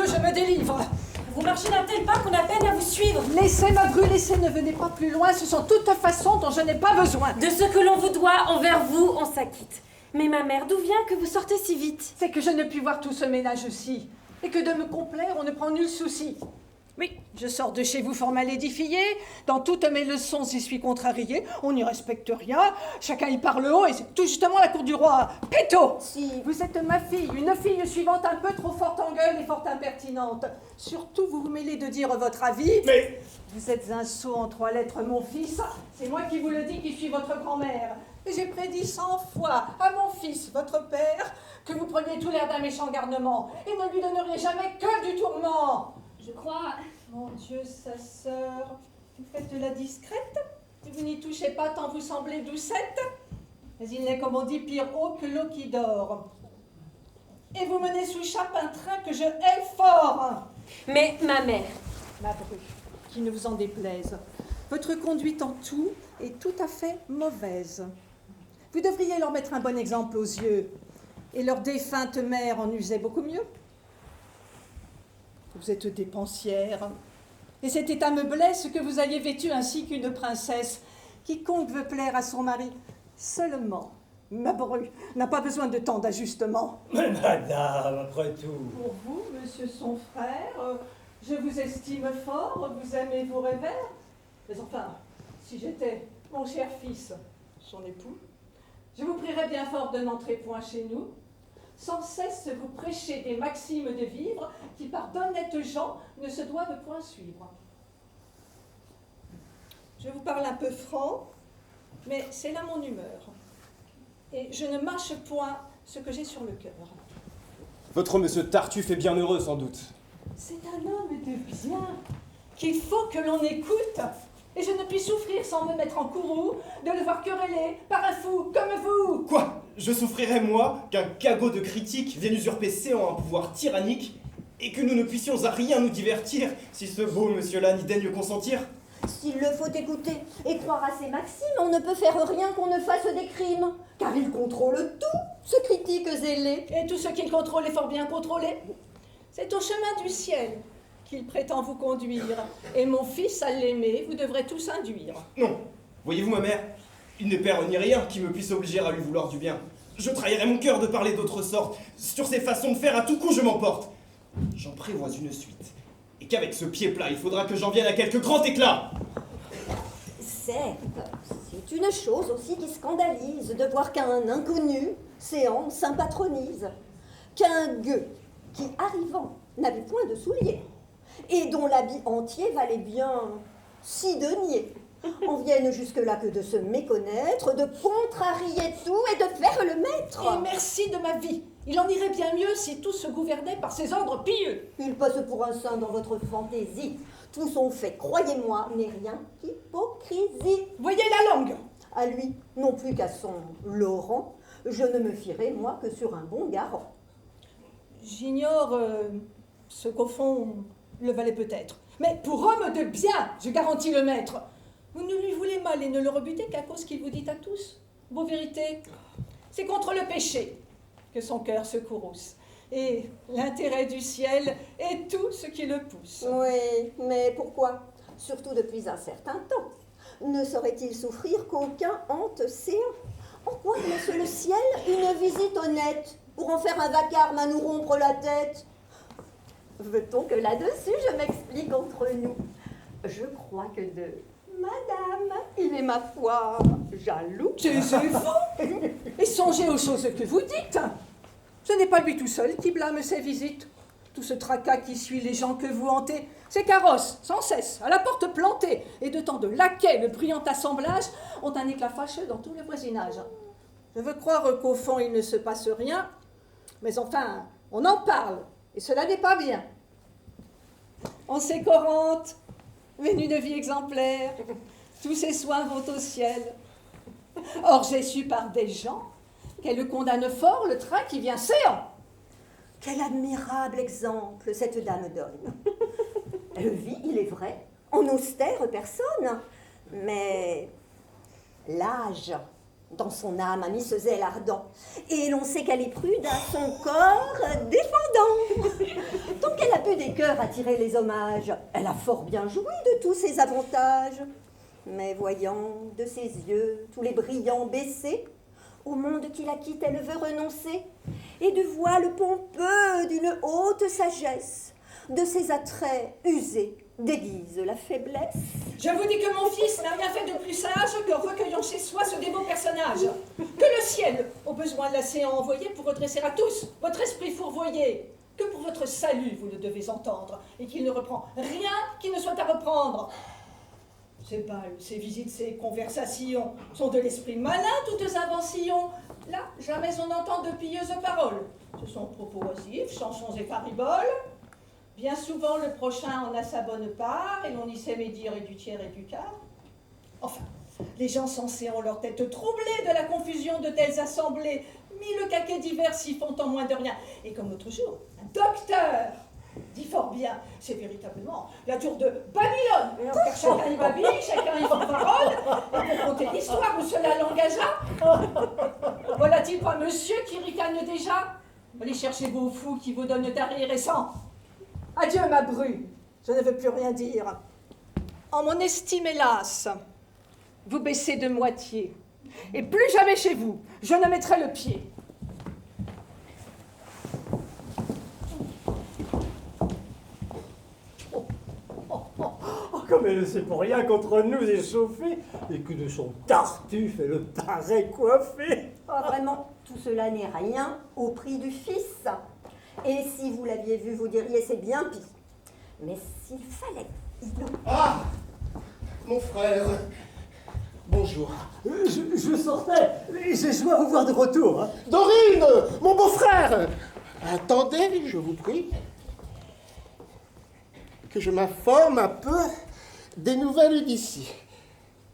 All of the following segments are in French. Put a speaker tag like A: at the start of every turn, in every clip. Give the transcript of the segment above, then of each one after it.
A: Dieu, je me délivre.
B: Vous marchez d'un tel pas qu'on a peine à vous suivre.
A: Laissez ma bru, laissez, ne venez pas plus loin. Ce sont toutes façons dont je n'ai pas besoin.
B: De ce que l'on vous doit envers vous, on s'acquitte. Mais ma mère, d'où vient que vous sortez si vite?
A: C'est que je ne puis voir tout ce ménage-ci. Et que de me complaire, on ne prend nul souci. Oui, je sors de chez vous fort mal édifiée. Dans toutes mes leçons, j'y suis contrariée. On n'y respecte rien. Chacun y parle haut et c'est tout justement la cour du roi. Péto!
C: Si.
A: Vous êtes ma fille, une fille suivante un peu trop forte en gueule et fort impertinente. Surtout, vous vous mêlez de dire votre avis.
D: Mais...
A: Vous êtes un sot en 3 lettres, mon fils. C'est moi qui vous le dis, qui suis votre grand-mère. Et j'ai prédit 100 fois à mon fils, votre père, que vous preniez tout l'air d'un méchant garnement et ne lui donneriez jamais que du tourment.
B: Je crois...
A: Mon Dieu, sa sœur, vous faites la discrète et vous n'y touchez pas tant vous semblez doucette. Mais il n'est, comme on dit, pire haut que l'eau qui dort. Et vous menez sous chape un train que je hais fort.
B: Mais ma mère...
A: Ma bru, qu'il ne vous en déplaise, votre conduite en tout est tout à fait mauvaise. Vous devriez leur mettre un bon exemple aux yeux, et leur défunte mère en usait beaucoup mieux. Vous êtes dépensière, et cet état me blesse que vous ayez vêtu ainsi qu'une princesse. Quiconque veut plaire à son mari seulement, ma bru, n'a pas besoin de tant d'ajustements.
D: Mais madame, après tout...
A: Pour vous, monsieur son frère, je vous estime fort, vous aimez vos revers. Mais enfin, si j'étais mon cher fils, son époux, je vous prierais bien fort de n'entrer point chez nous. Sans cesse vous prêcher des maximes de vivre qui, par d'honnêtes gens, ne se doivent point suivre. Je vous parle un peu franc, mais c'est là mon humeur. Et je ne mâche point ce que j'ai sur le cœur.
D: Votre monsieur Tartuffe est bien heureux, sans doute.
A: C'est un homme de bien qu'il faut que l'on écoute. Et je ne puis souffrir sans me mettre en courroux de le voir quereller par un fou comme vous.
D: Quoi? Je souffrirais, moi, qu'un cagot de critique vienne usurper séant un pouvoir tyrannique et que nous ne puissions à rien nous divertir si ce beau monsieur-là n'y daigne consentir?
C: S'il le faut écouter et croire à ses maximes, on ne peut faire rien qu'on ne fasse des crimes. Car il contrôle tout, ce critique zélé.
A: Et tout ce qu'il contrôle est fort bien contrôlé. C'est au chemin du ciel qu'il prétend vous conduire. Et mon fils, à l'aimer, vous devrez tous induire.
D: Non. Voyez-vous, ma mère, il n'est père ni rien qui me puisse obliger à lui vouloir du bien. Je trahirais mon cœur de parler d'autre sorte. Sur ses façons de faire, à tout coup, je m'emporte. J'en prévois une suite. Et qu'avec ce pied plat, il faudra que j'en vienne à quelque grand éclat.
C: Certes, c'est une chose aussi qui scandalise de voir qu'un inconnu, séant, s'impatronise. Qu'un gueux qui, arrivant, n'avait point de souliers, et dont l'habit entier valait bien 6 deniers, en viennent jusque-là que de se méconnaître, de contrarier tout et de faire le maître.
A: Et merci de ma vie. Il en irait bien mieux si tout se gouvernait par ses ordres pieux.
C: Il passe pour un saint dans votre fantaisie. Tout son fait, croyez-moi, n'est rien qu'hypocrisie.
A: Voyez la langue.
C: À lui, non plus qu'à son Laurent, je ne me fierai, moi, que sur un bon garant.
A: J'ignore ce qu'au fond le valait peut-être. Mais pour homme de bien, je garantis le maître. Vous ne lui voulez mal et ne le rebutez qu'à cause qu'il vous dit à tous vos vérités. C'est contre le péché que son cœur se courrouce. Et l'intérêt du ciel est tout ce qui le pousse.
C: Oui, mais pourquoi? Surtout depuis un certain temps. Ne saurait-il souffrir qu'aucun hante séant? En quoi laisse le ciel une visite honnête pour en faire un vacarme à nous rompre la tête? Veut-on que là-dessus je m'explique entre nous? Je crois que de madame, il est ma foi jaloux.
A: Taisez-vous et songez aux choses que vous dites. Ce n'est pas lui tout seul qui blâme ses visites. Tout ce tracas qui suit les gens que vous hantez, ces carrosses, sans cesse, à la porte plantée, et de tant de laquais, le brillant assemblage, ont un éclat fâcheux dans tout le voisinage. Je veux croire qu'au fond, il ne se passe rien, mais enfin, on en parle, et cela n'est pas bien. On s'écorante, mène une vie exemplaire, tous ses soins vont au ciel. Or, j'ai su par des gens qu'elle condamne fort le train qui vient séant.
C: Quel admirable exemple cette dame donne. Elle vit, il est vrai, en austère personne, mais l'âge Dans son âme a mis ce zèle ardent, et l'on sait qu'elle est prude à son corps défendant. Tant qu'elle a pu des cœurs attirer les hommages, elle a fort bien joui de tous ses avantages. Mais voyant de ses yeux tous les brillants baissés, au monde qui la quitte, elle veut renoncer, et du voile pompeux d'une haute sagesse, de ses attraits usés, déguise la faiblesse.
A: Je vous dis que mon fils n'a rien fait de plus sage que recueillant chez soi ce dévot personnage. Que le ciel, au besoin de l'océan envoyé pour redresser à tous votre esprit fourvoyé. Que pour votre salut vous le devez entendre, et qu'il ne reprend rien qui ne soit à reprendre. Ces balles, ces visites, ces conversations sont de l'esprit malin, toutes inventions. Là, jamais on n'entend de pieuses paroles. Ce sont propos oisifs, chansons et fariboles. Bien souvent, le prochain en a sa bonne part, et l'on y sait médire et du tiers et du quart. Enfin, les gens sensés ont leur tête troublée de la confusion de telles assemblées. Mille caquets divers s'y font en moins de rien. Et comme l'autre jour, un docteur dit fort bien, c'est véritablement la tour de Babylone. Car chacun y babille, chacun y fanfaronne, et pour compter l'histoire où cela l'engagea. Voilà-t-il pas monsieur qui ricane déjà? Allez chercher vos fous qui vous donnent un rire récent. Adieu ma bru, je ne veux plus rien dire. En mon estime, hélas, vous baissez de moitié, et plus jamais chez vous, je ne mettrai le pied.
E: Comme elle ne sait pour rien contre nous échauffer, et que de son tartuffe elle le paraît coiffé.
C: Oh, vraiment, tout cela n'est rien au prix du fils. Et si vous l'aviez vu, vous diriez c'est bien pis. Mais s'il fallait...
F: Ah, mon frère. Bonjour.
E: Je sortais, et j'ai joie à vous voir de retour. Hein.
F: Dorine, mon beau-frère. Attendez, je vous prie, que je m'informe un peu des nouvelles d'ici.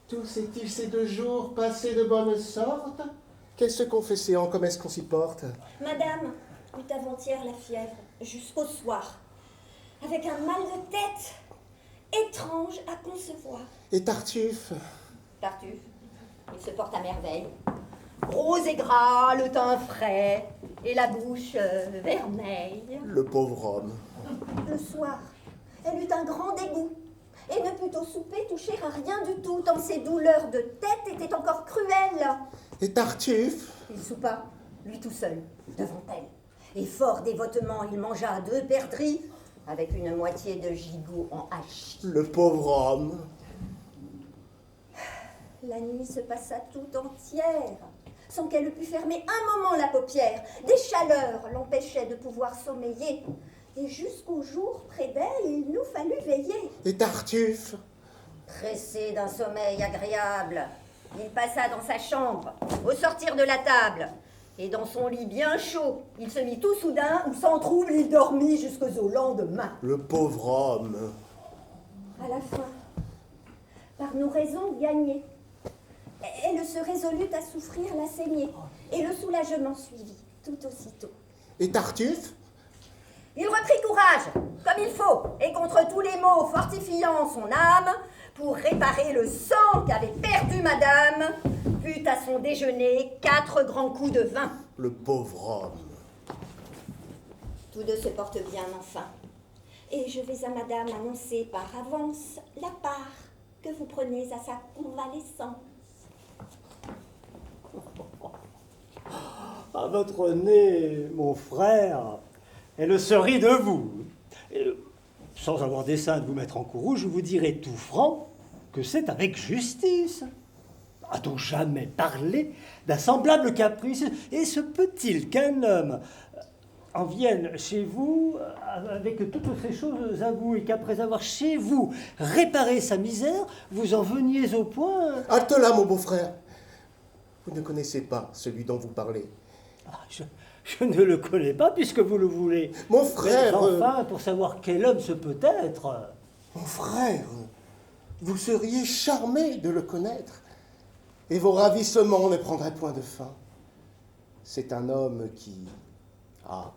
F: Tout s'est-il ces 2 jours passé de bonne sorte? Qu'est-ce qu'on fait, séant? Comment est-ce qu'on s'y porte?
C: Madame eut avant-hier la fièvre, jusqu'au soir, avec un mal de tête étrange à concevoir.
F: Et Tartuffe?
C: Tartuffe, il se porte à merveille. Rose et gras, le teint frais, et la bouche vermeille.
F: Le pauvre homme.
C: Le soir, elle eut un grand dégoût, et ne put au souper toucher à rien du tout, tant ses douleurs de tête étaient encore cruelles.
F: Et Tartuffe?
C: Il soupa, lui tout seul, devant elle. Et fort dévotement, il mangea 2 perdrix, avec une moitié de gigot en hachis.
F: Le pauvre homme.
C: La nuit se passa tout entière, sans qu'elle pût fermer un moment la paupière. Des chaleurs l'empêchaient de pouvoir sommeiller. Et jusqu'au jour, près d'elle, il nous fallut veiller.
F: Et Tartuffe?
C: Pressé d'un sommeil agréable, il passa dans sa chambre, au sortir de la table. Et dans son lit bien chaud, il se mit tout soudain, où sans trouble il dormit jusqu'au lendemain.
F: Le pauvre homme.
C: À la fin, par nos raisons gagnées, elle se résolut à souffrir la saignée, et le soulagement suivit tout aussitôt.
F: Et Tartuffe?
C: Il reprit courage, comme il faut, et contre tous les maux fortifiant son âme, pour réparer le sang qu'avait perdu madame, but à son déjeuner 4 grands coups de vin.
F: Le pauvre homme.
C: Tous 2 se portent bien enfin, et je vais à madame annoncer par avance la part que vous prenez à sa convalescence.
E: À votre nez, mon frère, elle se rit de vous. Sans avoir dessein de vous mettre en courroux, je vous dirai tout franc que c'est avec justice. A-t-on jamais parlé d'un semblable caprice? Et se peut-il qu'un homme en vienne chez vous avec toutes ces choses à vous, et qu'après avoir chez vous réparé sa misère, vous en veniez au point...
F: Halte là, mon beau-frère. Vous ne connaissez pas celui dont vous parlez.
E: Ah, je ne le connais pas, puisque vous le voulez.
F: Mon frère...
E: Mais enfin, pour savoir quel homme ce peut être...
F: Mon frère, vous seriez charmé de le connaître, et vos ravissements ne prendraient point de fin. C'est un homme qui... Ah,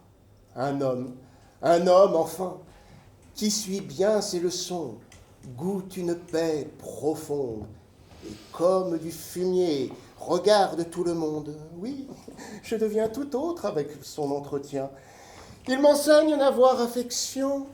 F: un homme enfin, qui suit bien ses leçons, goûte une paix profonde, et comme du fumier regarde tout le monde. Oui, je deviens tout autre avec son entretien. Il m'enseigne à n'avoir affection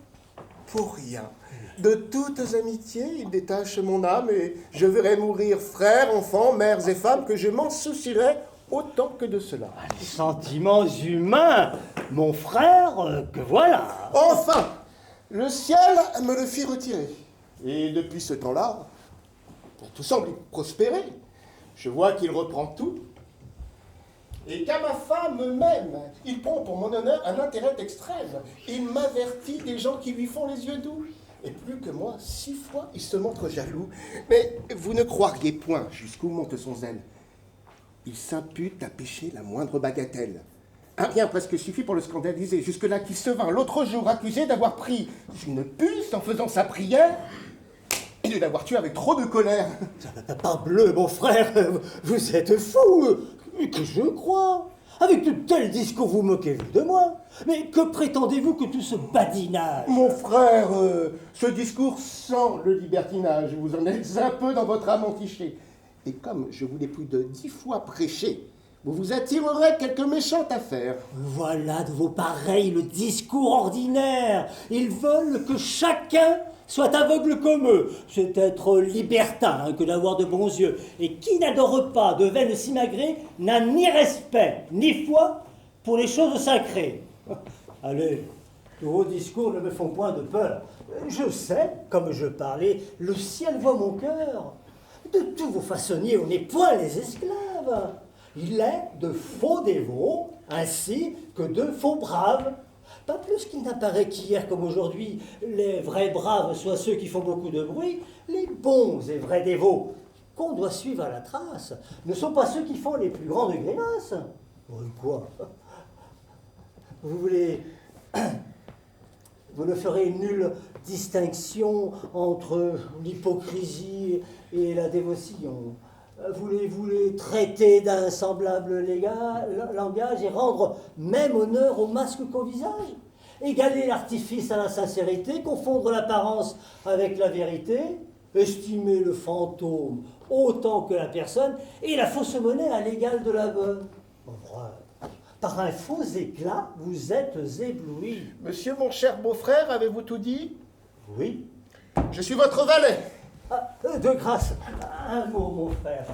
F: pour rien. De toutes amitiés, il détache mon âme et je verrai mourir frères, enfants, mères et femmes que je m'en soucierai autant que de cela.
E: Les sentiments humains, mon frère, que voilà.
F: Enfin, le ciel me le fit retirer. Et depuis ce temps-là, tout semble prospérer. Je vois qu'il reprend tout. Et qu'à ma femme même, il prend pour mon honneur un intérêt extrême. Il m'avertit des gens qui lui font les yeux doux. Et plus que moi, 6 fois, il se montre jaloux. Mais vous ne croiriez point jusqu'où monte son zèle. Il s'impute à pécher la moindre bagatelle. Un rien presque suffit pour le scandaliser. Jusque-là qu'il se vint l'autre jour accusé d'avoir pris une puce en faisant sa prière et de l'avoir tué avec trop de colère.
E: Parbleu, mon frère, vous êtes fou, que je crois. Avec de tels discours, vous moquez-vous de moi. Mais que prétendez-vous que tout ce badinage?
F: Mon frère, ce discours sent le libertinage. Vous en êtes un peu dans votre âme entichée. Et comme je vous l'ai plus de 10 fois prêché, vous vous attirerez quelque méchante affaire.
E: Voilà de vos pareils le discours ordinaire. Ils veulent que chacun soit aveugle comme eux. C'est être libertin que d'avoir de bons yeux. Et qui n'adore pas de veines simagrées n'a ni respect, ni foi pour les choses sacrées. Allez, tous vos discours ne me font point de peur. Je sais, comme je parlais, le ciel voit mon cœur. De tous vos façonniers, on n'est point les esclaves. Il est de faux dévots, ainsi que de faux braves. Pas plus qu'il n'apparaît qu'hier comme aujourd'hui, les vrais braves soient ceux qui font beaucoup de bruit, les bons et vrais dévots, qu'on doit suivre à la trace, ne sont pas ceux qui font les plus grandes grimaces. Quoi? Vous voulez... Vous ne ferez nulle distinction entre l'hypocrisie et la dévotion. Vous les traiter d'un semblable langage et rendre même honneur au masque qu'au visage? Égaler l'artifice à la sincérité, confondre l'apparence avec la vérité, estimer le fantôme autant que la personne et la fausse monnaie à l'égal de la bonne. Par un faux éclat, vous êtes ébloui.
F: Monsieur mon cher beau-frère, avez-vous tout dit?
E: Oui.
F: Je suis votre valet.
E: De grâce, un mot, mon frère.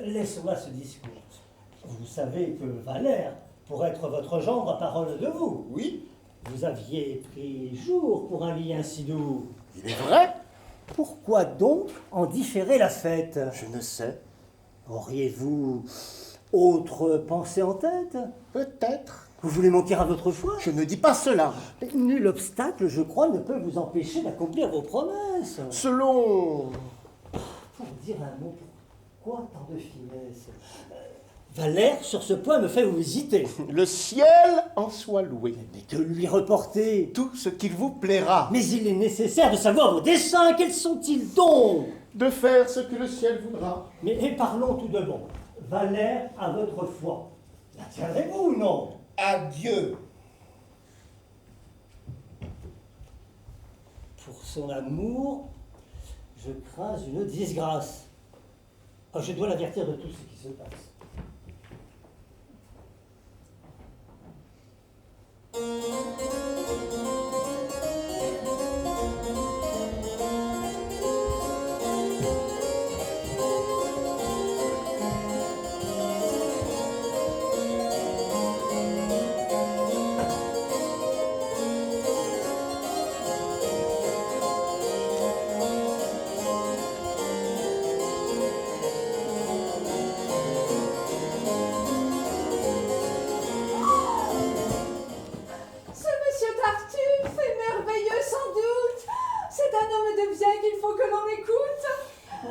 E: Laisse-moi ce discours. Vous savez que Valère, pour être votre gendre, a parole de vous.
F: Oui.
E: Vous aviez pris jour pour un lit ainsi doux.
F: Il est vrai.
E: Pourquoi donc en différer la fête?
F: Je ne sais.
E: Auriez-vous autre pensée en tête?
F: Peut-être.
E: Vous voulez manquer à votre foi?
F: Je ne dis pas cela.
E: Nul obstacle, je crois, ne peut vous empêcher d'accomplir vos promesses.
F: Selon...
E: Pour dire un mot, pourquoi tant de finesse? Valère, sur ce point, me fait vous hésiter.
F: Le ciel en soit loué.
E: Mais de lui reporter
F: Tout ce qu'il vous plaira.
E: Mais il est nécessaire de savoir vos desseins. Quels sont-ils donc?
F: De faire ce que le ciel voudra.
E: Mais parlons tout de bon. Valère, à votre foi. La tiendrez-vous ou non?
F: Adieu.
E: Pour son amour, je crains une disgrâce. Je dois l'avertir de tout ce qui se passe.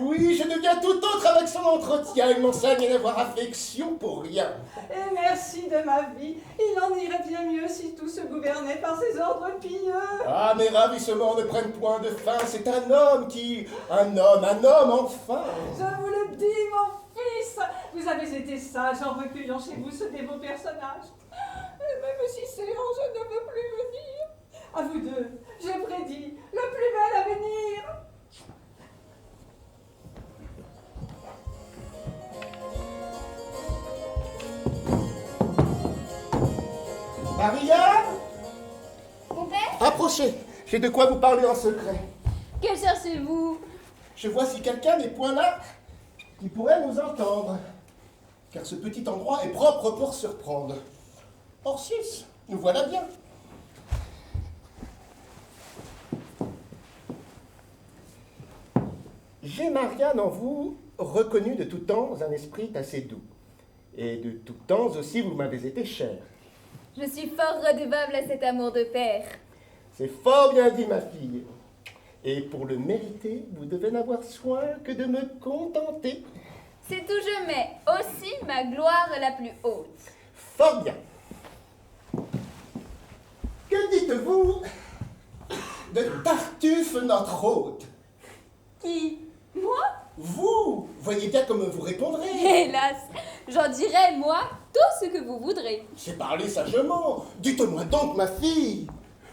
F: Oui, je deviens tout autre avec son entretien. Il m'enseigne à n'avoir affection pour rien.
A: Et merci de ma vie. Il en irait bien mieux si tout se gouvernait par ses ordres pieux.
F: Ah, mes ravissements ne prennent point de fin. C'est un homme qui... Un homme, enfin.
A: Je vous le dis, mon fils. Vous avez été sage en recueillant chez vous ce dévot personnage. Et même si c'est en, je ne veux plus venir. À vous deux, je prédis le plus bel avenir.
F: Maria,
G: Mon père,
F: approchez. J'ai de quoi vous parler en secret.
G: que cherchez-vous?
F: Je vois si quelqu'un n'est point là qui pourrait nous entendre. Car ce petit endroit est propre pour surprendre. Orsius, nous voilà bien. J'ai, Marianne, en vous reconnu de tout temps un esprit assez doux. Et de tout temps aussi vous m'avez été cher.
G: Je suis fort redevable à cet amour de père.
F: C'est fort bien dit, ma fille. Et pour le mériter, vous devez n'avoir soin que de me contenter.
G: C'est où je mets aussi ma gloire la plus haute.
F: Fort bien. Que dites-vous de Tartuffe, notre hôte?
G: Qui? Moi?
F: Vous, voyez bien comme vous répondrez.
G: Hélas, j'en dirai, moi, tout ce que vous voudrez.
F: C'est parler sagement. Dites-moi donc, ma fille,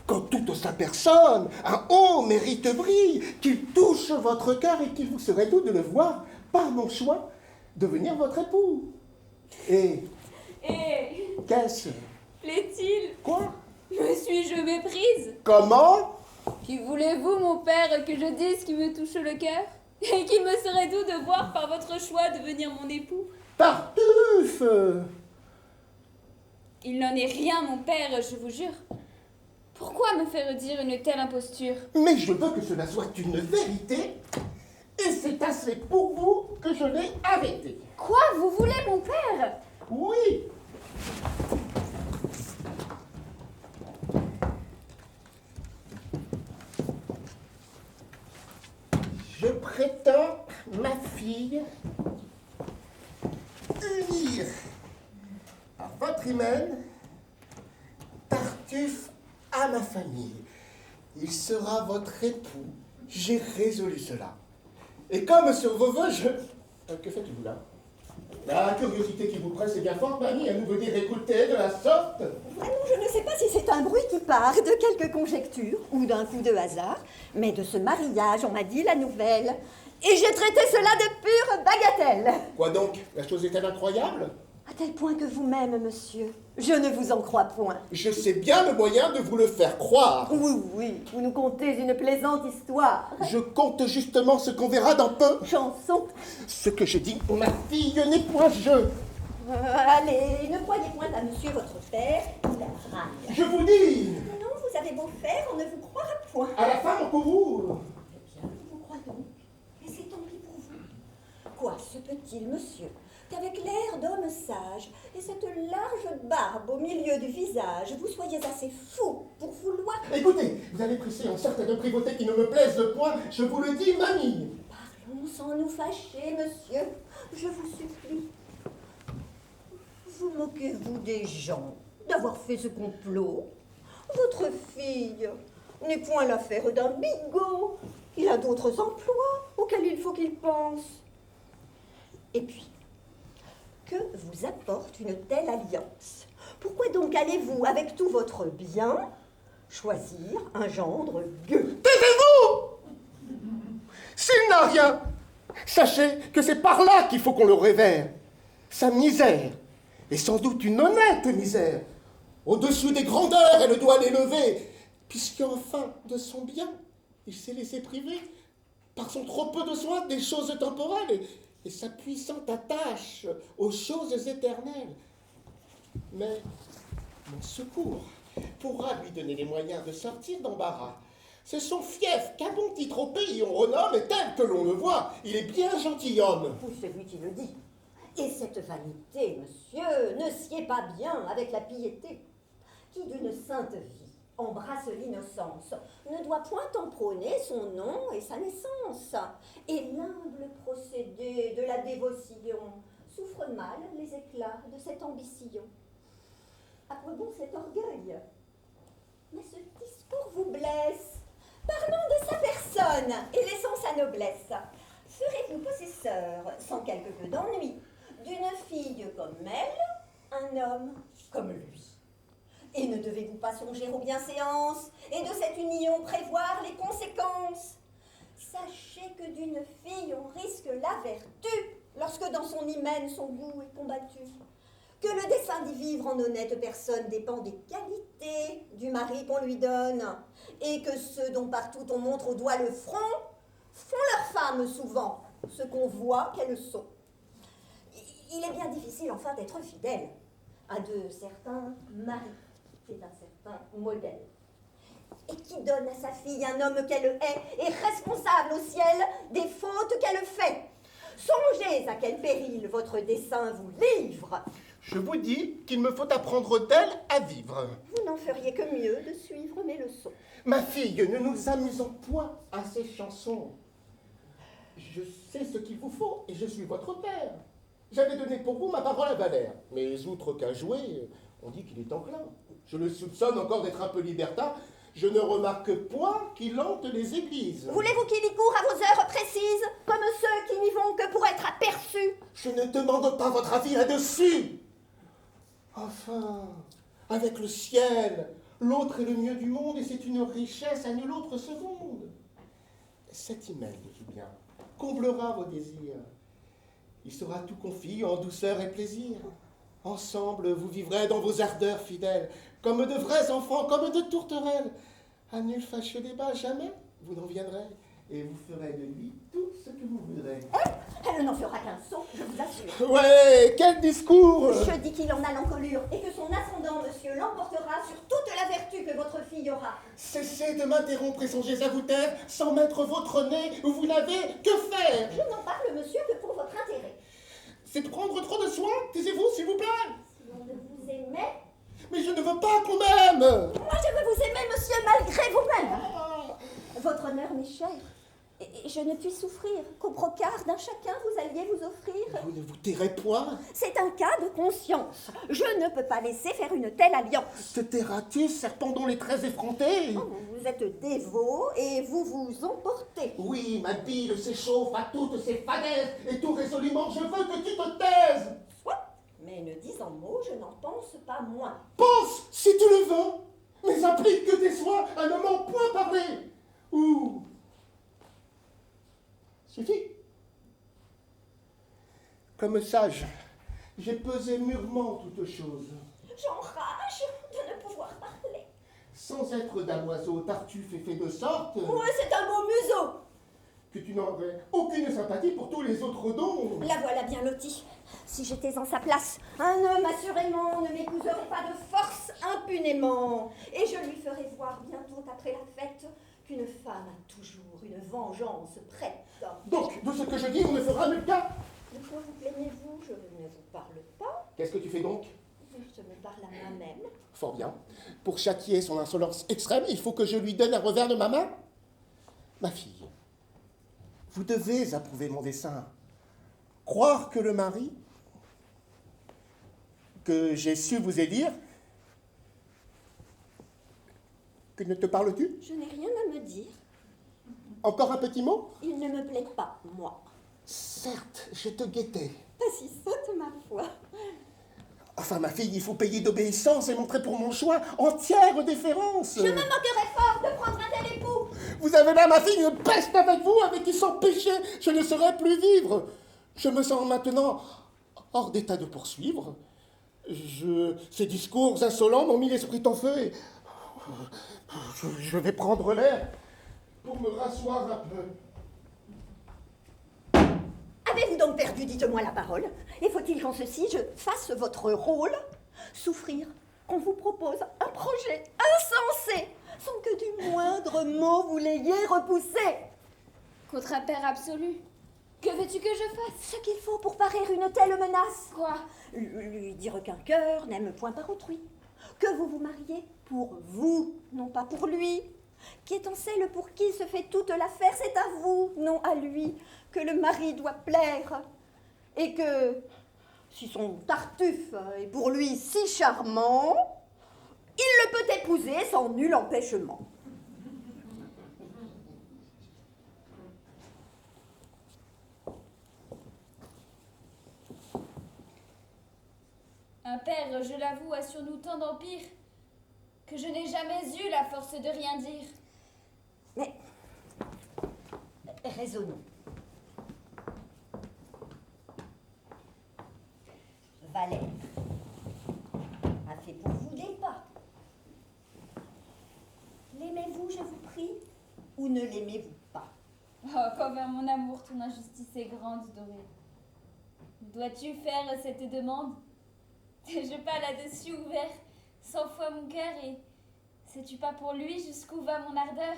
F: qu'en toute sa personne, un haut mérite brille, qu'il touche votre cœur et qu'il vous serait doux de le voir, par mon choix, devenir votre époux. Et qu'est-ce?
G: Plaît-il?
F: Quoi?
G: Me suis-je méprise?
F: Comment?
G: Qui voulez-vous, mon père, que je dise qui me touche le cœur? Et qu'il me serait doux de voir par votre choix devenir mon époux?
F: Tartuffe!
G: Il n'en est rien, mon père, je vous jure. Pourquoi me faire dire une telle imposture?
F: Mais je veux que cela soit une vérité, et c'est assez pour vous que je l'ai arrêté.
G: Quoi, vous voulez, mon père?
F: Oui! Je prétends, ma fille, unir à votre hymen Tartuffe à ma famille. Il sera votre époux. J'ai résolu cela. Et comme sur vos voeux, que faites-vous là? La curiosité qui vous presse est bien forte, mamie. Elle nous veut dire écouter de la sorte.
C: Vraiment, je ne sais pas si c'est un bruit qui part de quelque conjecture ou d'un coup de hasard, mais de ce mariage, on m'a dit la nouvelle. Et j'ai traité cela de pure bagatelle.
F: Quoi donc? La chose est-elle incroyable?
C: À tel point que vous-même, monsieur, je ne vous en crois point.
F: Je sais bien le moyen de vous le faire croire.
C: Oui, oui, vous nous contez une plaisante histoire.
F: Je compte justement ce qu'on verra dans peu.
C: Chanson.
F: Ce que je dis, ma fille, n'est point jeu.
C: Allez, ne croyez point à monsieur votre père, il a rage.
F: Je vous dis,
C: Non, vous avez beau faire, on ne vous croira point.
F: à la fin, mon courroux.
C: Eh bien, nous vous croyons. Et c'est tant pis pour vous. Quoi se peut-il, monsieur, qu'avec l'air d'homme sage et cette large barbe au milieu du visage, vous soyez assez fou pour vouloir...
F: Écoutez, vous allez presser en certaines privautés qui ne me plaisent point, je vous le dis, mamie.
C: Parlons sans nous fâcher, monsieur, je vous supplie. Vous moquez-vous des gens d'avoir fait ce complot? Votre fille n'est point l'affaire d'un bigot. Il a d'autres emplois auxquels il faut qu'il pense. Et puis, que vous apporte une telle alliance? Pourquoi donc allez-vous, avec tout votre bien, choisir un gendre gueux?
F: Taisez-vous! S'il n'a rien, sachez que c'est par là qu'il faut qu'on le révère. Sa misère est sans doute une honnête misère. Au-dessus des grandeurs, elle doit l'élever, puisqu'enfin, de son bien, il s'est laissé priver, par son trop peu de soin, des choses temporelles et sa puissante attache aux choses éternelles. Mais mon secours pourra lui donner les moyens de sortir d'embarras. C'est son fief qu'à bon titre au pays on renomme, et tel que l'on le voit, il est bien gentilhomme.
C: Ou celui qui le dit. Et cette vanité, monsieur, ne sied pas bien avec la piété, qui d'une sainte vie embrasse l'innocence, ne doit point en prôner son nom et sa naissance. Et l'humble procédé de la dévotion souffre mal les éclats de cette ambition. À quoi bon cet orgueil? Mais ce discours vous blesse. Parlons de sa personne et laissons sa noblesse. Serez-vous possesseur, sans quelque peu d'ennui, d'une fille comme elle, un homme comme lui? Et ne devez-vous pas songer aux bienséances et de cette union prévoir les conséquences? Sachez que d'une fille on risque la vertu lorsque dans son hymen son goût est combattu. que le dessein d'y vivre en honnête personne dépend des qualités du mari qu'on lui donne, et que ceux dont partout on montre au doigt le front font leurs femmes souvent ce qu'on voit qu'elles sont. Il est bien difficile enfin d'être fidèle à de certains maris. C'est un certain modèle. Et qui donne à sa fille un homme qu'elle hait et responsable au ciel des fautes qu'elle fait. Songez à quel péril votre dessein vous livre.
F: Je vous dis qu'il me faut apprendre d'elle à vivre.
C: Vous n'en feriez que mieux de suivre mes leçons.
F: Ma fille, ne nous amusons point à ces chansons. Je sais ce qu'il vous faut et je suis votre père. J'avais donné pour vous ma parole à Valère. Mais outre qu'à jouer, on dit qu'il est enclin. Je le soupçonne encore d'être un peu libertin. Je ne remarque point qu'il hante les églises.
C: Voulez-vous qu'il y court à vos heures précises, comme ceux qui n'y vont que pour être aperçus?
F: Je ne demande pas votre avis là-dessus. Enfin, avec le ciel, l'autre est le mieux du monde et c'est une richesse à nulle autre seconde. Cet email de tout bien comblera vos désirs. Il sera tout confit en douceur et plaisir. Ensemble, vous vivrez dans vos ardeurs fidèles, comme de vrais enfants, comme de tourterelles. À nul fâcheux débat, jamais vous n'en viendrez, et vous ferez de lui tout ce que vous voudrez.
C: Elle n'en fera qu'un sot, je vous assure.
F: Ouais, quel discours!
C: Je dis qu'il en a l'encolure et que son ascendant, monsieur, l'emportera sur toute la vertu que votre fille aura.
F: Cessez de m'interrompre et songez à vous taire, sans mettre votre nez où vous n'avez que faire.
C: Je n'en parle, monsieur, que pour votre intérêt.
F: C'est de prendre trop de soin, taisez-vous s'il vous plaît.
C: Si on ne vous aimait...
F: Mais je ne veux pas qu'on m'aime.
C: Moi, je veux vous aimer, monsieur, malgré vous-même. Votre honneur m'est cher. Et je ne puis souffrir qu'au brocart d'un chacun vous alliez vous offrir.
F: Vous ne vous tairez point.
C: C'est un cas de conscience. Je ne peux pas laisser faire une telle alliance.
F: Te tairas-tu, serpent dont les traits effrontés?
C: Vous êtes dévot et vous vous emportez.
F: Oui, ma bile s'échauffe à toutes ces fadaises, et tout résolument, je veux que tu te taises.
C: Soit, mais ne disant mot, je n'en pense pas moins.
F: Pense, si tu le veux, mais implique que tes soins à ne m'en point parler. Ou... Suffit. Comme sage, j'ai pesé mûrement toutes choses.
C: J'enrage de ne pouvoir parler.
F: Sans être damoiseau tartuffe et fait de sorte
C: Ouais, c'est un beau museau.
F: que tu n'aurais aucune sympathie pour tous les autres dons.
C: La voilà bien lotie. Si j'étais en sa place, un homme assurément ne m'épouserait pas de force impunément. Et je lui ferais voir bientôt après la fête qu'une femme a toujours une vengeance prête.
F: Donc, de ce que je dis, on ne fera nulle cas.
C: De quoi vous plaignez-vous? Je ne vous parle pas.
F: Qu'est-ce que tu fais donc?
C: Je me parle à moi-même.
F: Fort bien. Pour châtier son insolence extrême, il faut que je lui donne un revers de ma main. Ma fille, vous devez approuver mon dessein. Croire que le mari que j'ai su vous élire, que ne te parle-tu?
C: Je n'ai rien à me dire.
F: Encore un petit mot?
C: Il ne me plaît pas, moi.
F: Certes, je te guettais.
C: Pas si sotte, ma foi.
F: Enfin, ma fille, il faut payer d'obéissance et montrer pour mon choix entière déférence.
C: Je me moquerais fort de prendre un tel époux.
F: Vous avez là, ma fille, une peste avec vous, avec qui sans péché, je ne saurais plus vivre. Je me sens maintenant hors d'état de poursuivre. Ces discours insolents m'ont mis l'esprit en feu et... Je vais prendre l'air pour me rasseoir un peu.
C: Avez-vous donc perdu, dites-moi la parole? Et faut-il qu'en ceci je fasse votre rôle? Souffrir qu'on vous propose un projet insensé, sans que du moindre mot vous l'ayez repoussé.
G: Contre-père absolu. Que veux-tu que je fasse?
C: Ce qu'il faut pour parer une telle menace.
G: Quoi?
C: Lui dire qu'un cœur n'aime point par autrui. Que vous vous mariez pour vous, non pas pour lui. Qui étant celle pour qui se fait toute l'affaire, c'est à vous, non à lui, que le mari doit plaire. Et que, si son Tartuffe est pour lui si charmant, il le peut épouser sans nul empêchement.
G: Un père, je l'avoue, a sur nous tant d'empire que je n'ai jamais eu la force de rien dire.
C: Mais, raisonnons. Valère, fait pour vous des pas. L'aimez-vous, je vous prie, ou ne l'aimez-vous pas?
G: Oh, quand vers mon amour, ton injustice est grande, Doré. Dois-tu faire cette demande? J'ai pas là-dessus ouvert 100 fois mon cœur et sais-tu pas pour lui jusqu'où va mon ardeur?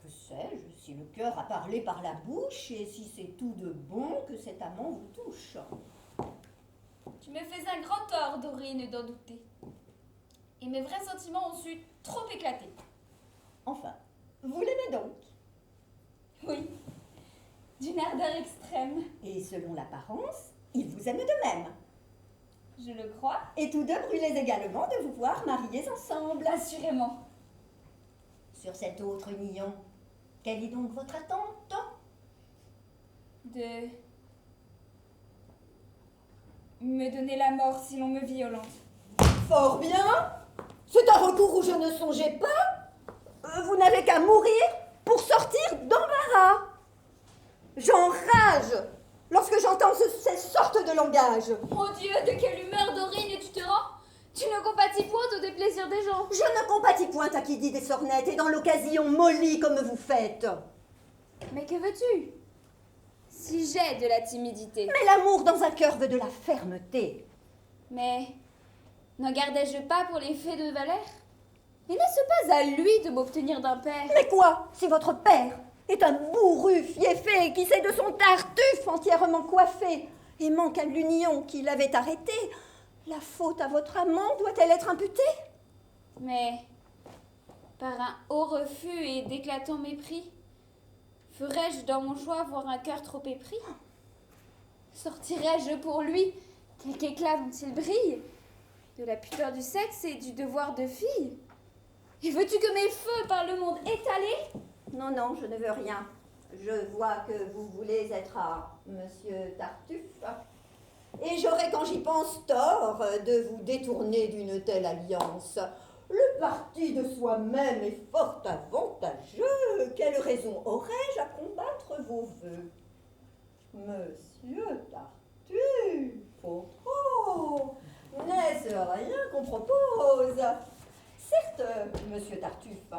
C: Que sais-je, si le cœur a parlé par la bouche et si c'est tout de bon que cet amant vous touche.
G: Tu me fais un grand tort, Dorine, d'en douter. Et mes vrais sentiments ont su trop éclater.
C: Enfin, vous l'aimez donc?
G: Oui, d'une ardeur extrême.
C: Et selon l'apparence, il vous aime de même.
G: Je le crois.
C: Et tous deux brûlez également de vous voir mariés ensemble.
G: Assurément.
C: Sur cet autre union, quelle est donc votre attente?
G: De me donner la mort si l'on me violente.
C: Fort bien. C'est un recours où je ne songeais pas. Vous n'avez qu'à mourir pour sortir d'embarras. J'enrage lorsque j'entends ces sortes de langage.
G: Mon Dieu, de quelle humeur, Dorine, tu te rends? Tu ne compatis point au déplaisir des gens.
C: Je ne compatis point à qui dit des sornettes et dans l'occasion mollie comme vous faites.
G: Mais que veux-tu? Si j'ai de la timidité.
C: Mais l'amour dans un cœur veut de la fermeté.
G: Mais n'en gardais-je pas pour les fées de Valère? Et n'est-ce pas à lui de m'obtenir d'un père?
C: Mais quoi, si votre père est un bourru fieffé qui sait de son tartuffe entièrement coiffé et manque à l'union qui l'avait arrêté, la faute à votre amant doit-elle être imputée?
G: Mais par un haut refus et d'éclatants mépris, ferais-je dans mon choix voir un cœur trop épris? Sortirais-je pour lui quelque éclat dont il brille, de la pudeur du sexe et du devoir de fille? Et veux-tu que mes feux par le monde étalés?
C: Non, non, je ne veux rien. Je vois que vous voulez être à Monsieur Tartuffe. Et j'aurais, quand j'y pense, tort de vous détourner d'une telle alliance. Le parti de soi-même est fort avantageux. Quelle raison aurais-je à combattre vos vœux? Monsieur Tartuffe, oh, n'est-ce rien qu'on propose? Certes, Monsieur Tartuffe,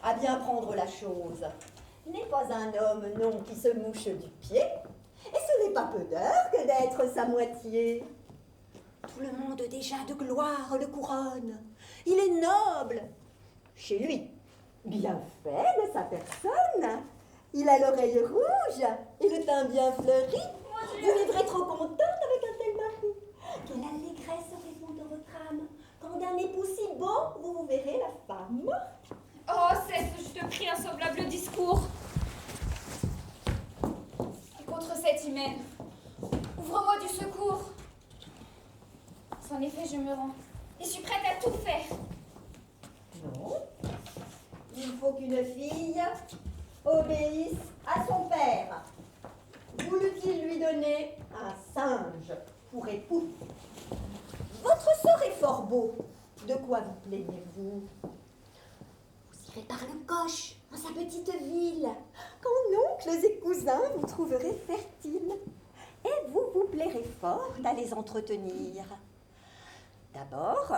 C: à bien prendre la chose, n'est pas un homme, non, qui se mouche du pied, et ce n'est pas peu d'heure que d'être sa moitié. Tout le monde déjà de gloire le couronne, il est noble. Chez lui, bien fait de sa personne, il a l'oreille rouge et le teint bien fleuri. Vous vivrez trop contente avec un tel mari. Quelle allégresse répond de votre âme quand d'un époux si beau, vous verrez la femme.
G: Oh, cesse, je te prie, un semblable discours. Et contre cette hymen, ouvre-moi du secours. Sans effet, je me rends et suis prête à tout faire.
C: Non, il faut qu'une fille obéisse à son père. Voulut-il lui donner un singe pour époux? Votre sort est fort beau. De quoi vous plaignez-vous? Vous irez par le coche, dans sa petite ville, quand oncles et cousins vous trouverez fertiles. Et vous vous plairez fort à les entretenir. D'abord,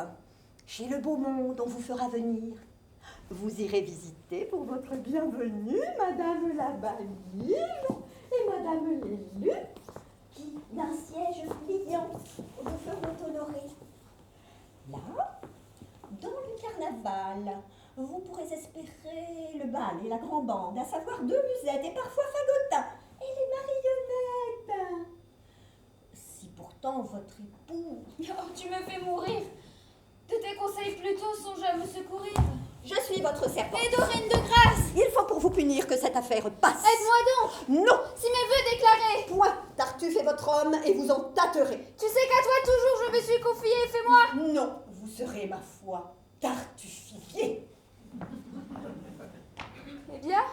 C: chez le beau monde, on vous fera venir. Vous irez visiter pour votre bienvenue Madame la Baline et Madame l'élu, qui, d'un siège pliant, vous feront honorer. Là, dans le carnaval, vous pourrez espérer le bal et la grande bande, à savoir 2 musettes et parfois fagotins, et les marionnettes. Si pourtant votre époux...
G: Oh, tu me fais mourir. De tes conseils plutôt, songe à me secourir.
C: Je suis votre servante.
G: Et Dorine de grâce,
C: Il faut pour vous punir que cette affaire passe.
G: aide-moi donc.
C: Non,
G: Si mes vœux déclarés,
C: point. Tartuffe est votre homme et vous en tâterez.
G: tu sais qu'à toi toujours je me suis confiée, fais-moi.
C: Non, vous serez, ma foi, tartuffifié.
G: Eh bien,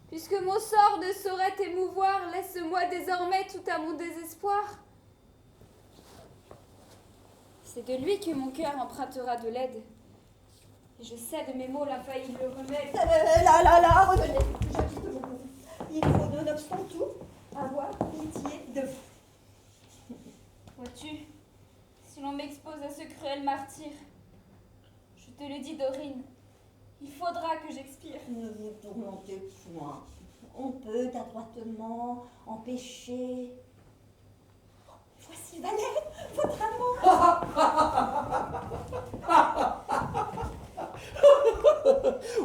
G: puisque mon sort ne saurait t'émouvoir, laisse-moi désormais tout à mon désespoir. C'est de lui que mon cœur empruntera de l'aide. Et je sais de mes mots l'infaillible remède.
C: Là, revenez. Je quitte vous. Il faut, nonobstant tout, avoir pitié de vous.
G: Vois-tu, si l'on m'expose à ce cruel martyre. Je te le dis, Dorine, il faudra que j'expire.
C: Ne vous tourmentez point. On peut adroitement empêcher. Voici le valet, votre amour.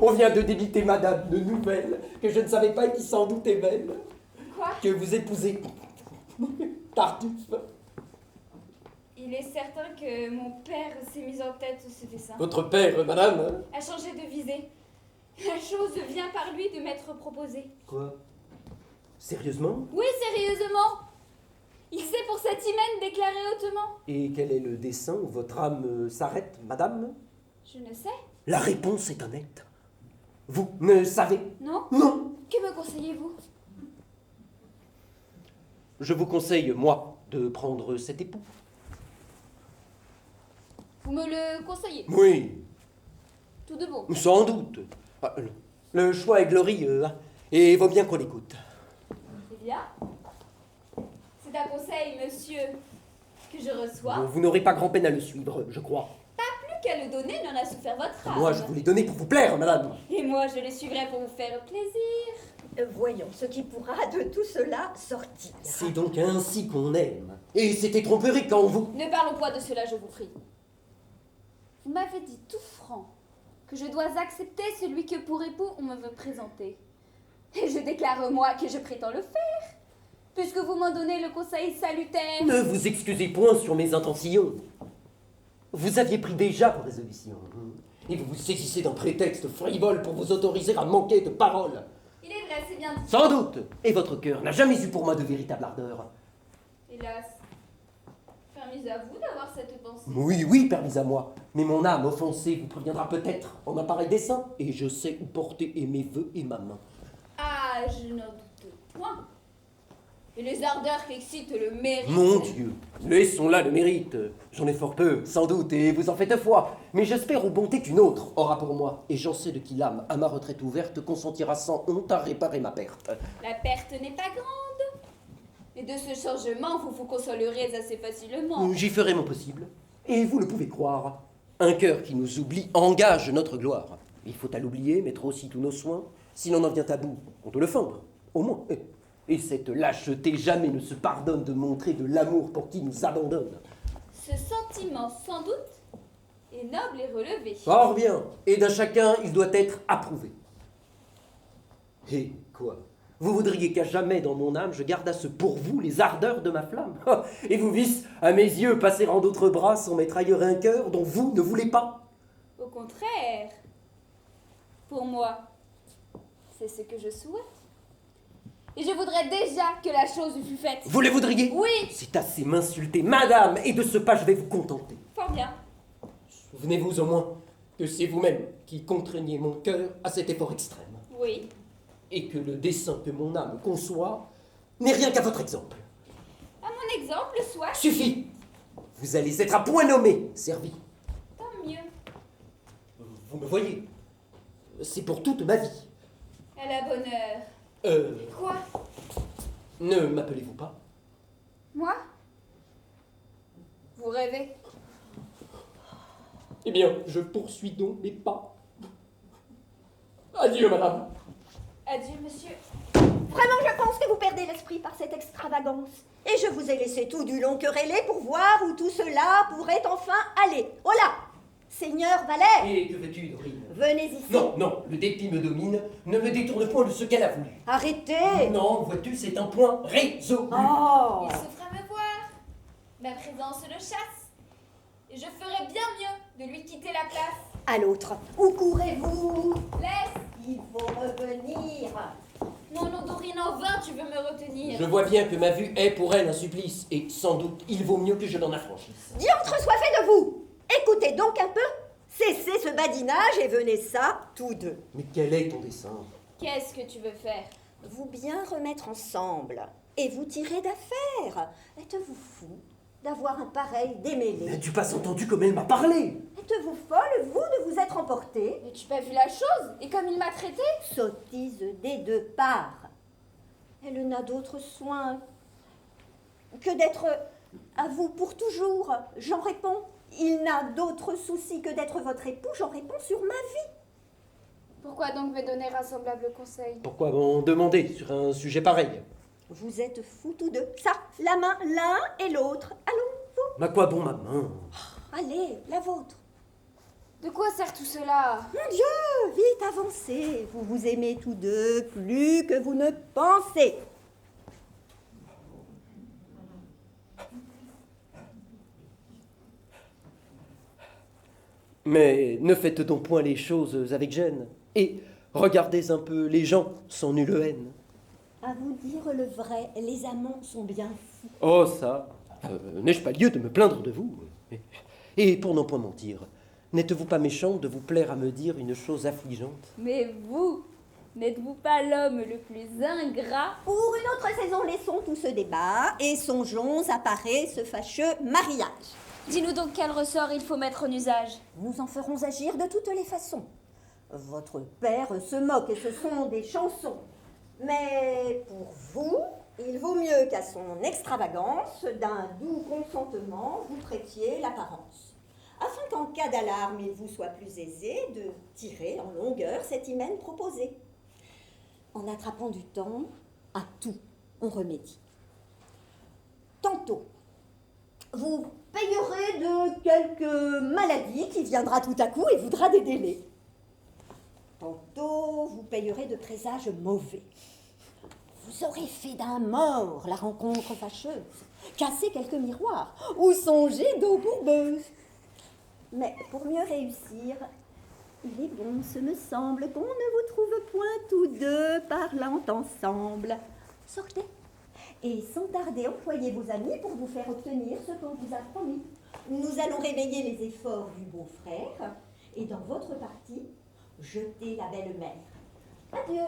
H: On vient de débiter madame de nouvelles que je ne savais pas et qui sans doute est belle.
G: Quoi?
H: Que vous épousez Tartuffe.
G: Il est certain que mon père s'est mis en tête ce dessin.
H: Votre père, madame?
G: A changé de visée. La chose vient par lui de m'être proposée.
H: Quoi? Sérieusement?
G: Oui, sérieusement. Il s'est pour cette hymen déclaré hautement.
H: Et quel est le dessin où votre âme s'arrête, madame?
G: Je ne sais.
H: La réponse est honnête. Vous ne savez?
G: Non?
H: Non.
G: Que me conseillez-vous?
H: Je vous conseille, moi, de prendre cet époux.
G: Vous me le conseillez?
H: Oui,
G: Tout de bon.
H: sans doute. Ah, le choix est glorieux, hein, et il vaut bien qu'on l'écoute.
G: Eh bien, c'est un conseil, monsieur, que je reçois.
H: Vous n'aurez pas grand-peine à le suivre, je crois.
G: Plus qu'à le donner, n'en a souffert votre âme.
H: Moi, je vous l'ai donné pour vous plaire, madame.
G: Et moi, je le suivrai pour vous faire plaisir.
C: Voyons ce qui pourra de tout cela sortir.
H: C'est donc ainsi qu'on aime. Et c'était tromperie quand vous...
G: Ne parlons point de cela, je vous prie. Vous m'avez dit tout franc que je dois accepter celui que pour époux on me veut présenter. Et je déclare moi que je prétends le faire, puisque vous m'en donnez le conseil salutaire.
H: Ne vous excusez point sur mes intentions. Vous aviez pris déjà vos résolutions. Et vous vous saisissez d'un prétexte frivole pour vous autoriser à manquer de parole.
G: Il est vrai, c'est bien dit.
H: Sans doute. Et votre cœur n'a jamais eu pour moi de véritable ardeur.
G: Hélas, permis à vous d'avoir cette pensée.
H: Oui, permis à moi. Mais mon âme offensée vous préviendra peut-être en un pareil dessein. Et je sais où porter et mes vœux et ma main.
G: Ah, je n'en doute point. Et les ardeurs qu'excite le mérite.
H: Mon Dieu, laissons là le mérite. J'en ai fort peu, sans doute, et vous en faites foi. Mais j'espère aux bontés qu'une autre aura pour moi. Et j'en sais de qui l'âme, à ma retraite ouverte, consentira sans honte à réparer ma perte.
G: La perte n'est pas grande. Et de ce changement, vous vous consolerez assez facilement.
H: J'y ferai mon possible. Et vous le pouvez croire. Un cœur qui nous oublie engage notre gloire. Il faut à l'oublier, mettre aussi tous nos soins. Si l'on en vient à bout, on doit le fendre, au moins. Et cette lâcheté jamais ne se pardonne de montrer de l'amour pour qui nous abandonne.
G: Ce sentiment, sans doute, est noble et relevé.
H: Fort bien. Et d'un chacun, il doit être approuvé. Et quoi? Vous voudriez qu'à jamais dans mon âme je gardasse pour vous les ardeurs de ma flamme? Et vous visse, à mes yeux, passer en d'autres bras sans mettre ailleurs un cœur dont vous ne voulez pas?
G: Au contraire, pour moi, c'est ce que je souhaite. Et je voudrais déjà que la chose fût faite.
H: Vous le voudriez?
G: Oui.
H: C'est assez m'insulter, madame, et de ce pas je vais vous contenter.
G: Fort bien.
H: Souvenez-vous au moins que c'est vous-même qui contraignez mon cœur à cet effort extrême,
G: Oui.
H: et que le dessein que mon âme conçoit n'est rien qu'à votre exemple.
G: À mon exemple, soit.
H: Suffit! Vous allez être à point nommé, servi.
G: Tant mieux.
H: Vous me voyez, c'est pour toute ma vie.
G: À la bonne heure. Quoi?
H: Ne m'appelez-vous pas?
G: Moi? Vous rêvez?
H: Eh bien, je poursuis donc mes pas. Adieu, madame.
G: Adieu, monsieur.
C: Vraiment, je pense que vous perdez l'esprit par cette extravagance. Et je vous ai laissé tout du long quereller pour voir où tout cela pourrait enfin aller. Oh là! Seigneur Valet!
H: Et que veux-tu, Dorine?
C: Venez ici.
H: Non, le dépit me domine. Ne me détourne point de ce qu'elle a voulu.
C: Arrêtez!
H: Non, vois-tu, c'est un point résolu.
C: Oh!
G: Il se fera me voir. Ma présence le chasse. Et je ferai bien mieux de lui quitter la place.
C: À l'autre. Où courez-vous?
G: Laisse.
C: Il faut revenir.
G: Non, Dorine, en vain, tu veux me retenir.
H: Je vois bien que ma vue est pour elle un supplice, et sans doute il vaut mieux que je l'en affranchisse.
C: Diantre soit fait de vous! Écoutez donc un peu. Cessez ce badinage et venez ça, tous deux.
H: Mais quel est ton dessein?
G: Qu'est-ce que tu veux faire?
C: Vous bien remettre ensemble et vous tirer d'affaire. Êtes-vous fou d'avoir un pareil démêlé?
H: N'as-tu pas entendu comme elle m'a parlé?
C: Êtes-vous folle, vous, de vous être emporté?
G: Mais tu pas vu la chose? Et comme il m'a traité?
C: Sottise des deux parts. Elle n'a d'autre soin que d'être À vous pour toujours, j'en réponds. Il n'a d'autre souci que d'être votre époux, j'en réponds sur ma vie.
G: Pourquoi donc me donner un semblable conseil?
H: Pourquoi m'en demander sur un sujet pareil?
C: Vous êtes fous tous deux. Ça, la main, l'un et l'autre. Allons, vous.
H: À quoi bon ma main?
C: Allez, la vôtre.
G: De quoi sert tout cela?
C: Mon Dieu, vite avancez. Vous vous aimez tous deux plus que vous ne pensez.
H: Mais ne faites donc point les choses avec gêne, et regardez un peu les gens sans nulle haine.
C: À vous dire le vrai, les amants sont bien fous.
H: Oh ça, n'ai-je pas lieu de me plaindre de vous? Et pour n'en point mentir, n'êtes-vous pas méchant de vous plaire à me dire une chose affligeante?
G: Mais vous, n'êtes-vous pas l'homme le plus ingrat?
C: Pour une autre saison, laissons tout ce débat et songeons à parer ce fâcheux mariage.
G: Dis-nous donc quel ressort il faut mettre en usage.
C: Nous en ferons agir de toutes les façons. Votre père se moque et ce sont des chansons. Mais pour vous, il vaut mieux qu'à son extravagance, d'un doux consentement, vous prêtiez l'apparence. Afin qu'en cas d'alarme, il vous soit plus aisé de tirer en longueur cet hymen proposé. En attrapant du temps, à tout on remédie. Tantôt, vous payerez de quelque maladie qui viendra tout à coup et voudra des délais. Tantôt, vous payerez de présages mauvais. Vous aurez fait d'un mort la rencontre fâcheuse, cassé quelques miroirs ou songé d'eau bourbeuse. Mais pour mieux réussir, il est bon, ce me semble, qu'on ne vous trouve point tous deux parlant ensemble. Sortez. Et sans tarder, employez vos amis pour vous faire obtenir ce qu'on vous a promis. Nous allons réveiller les efforts du beau-frère et dans votre partie, jeter la belle-mère. Adieu.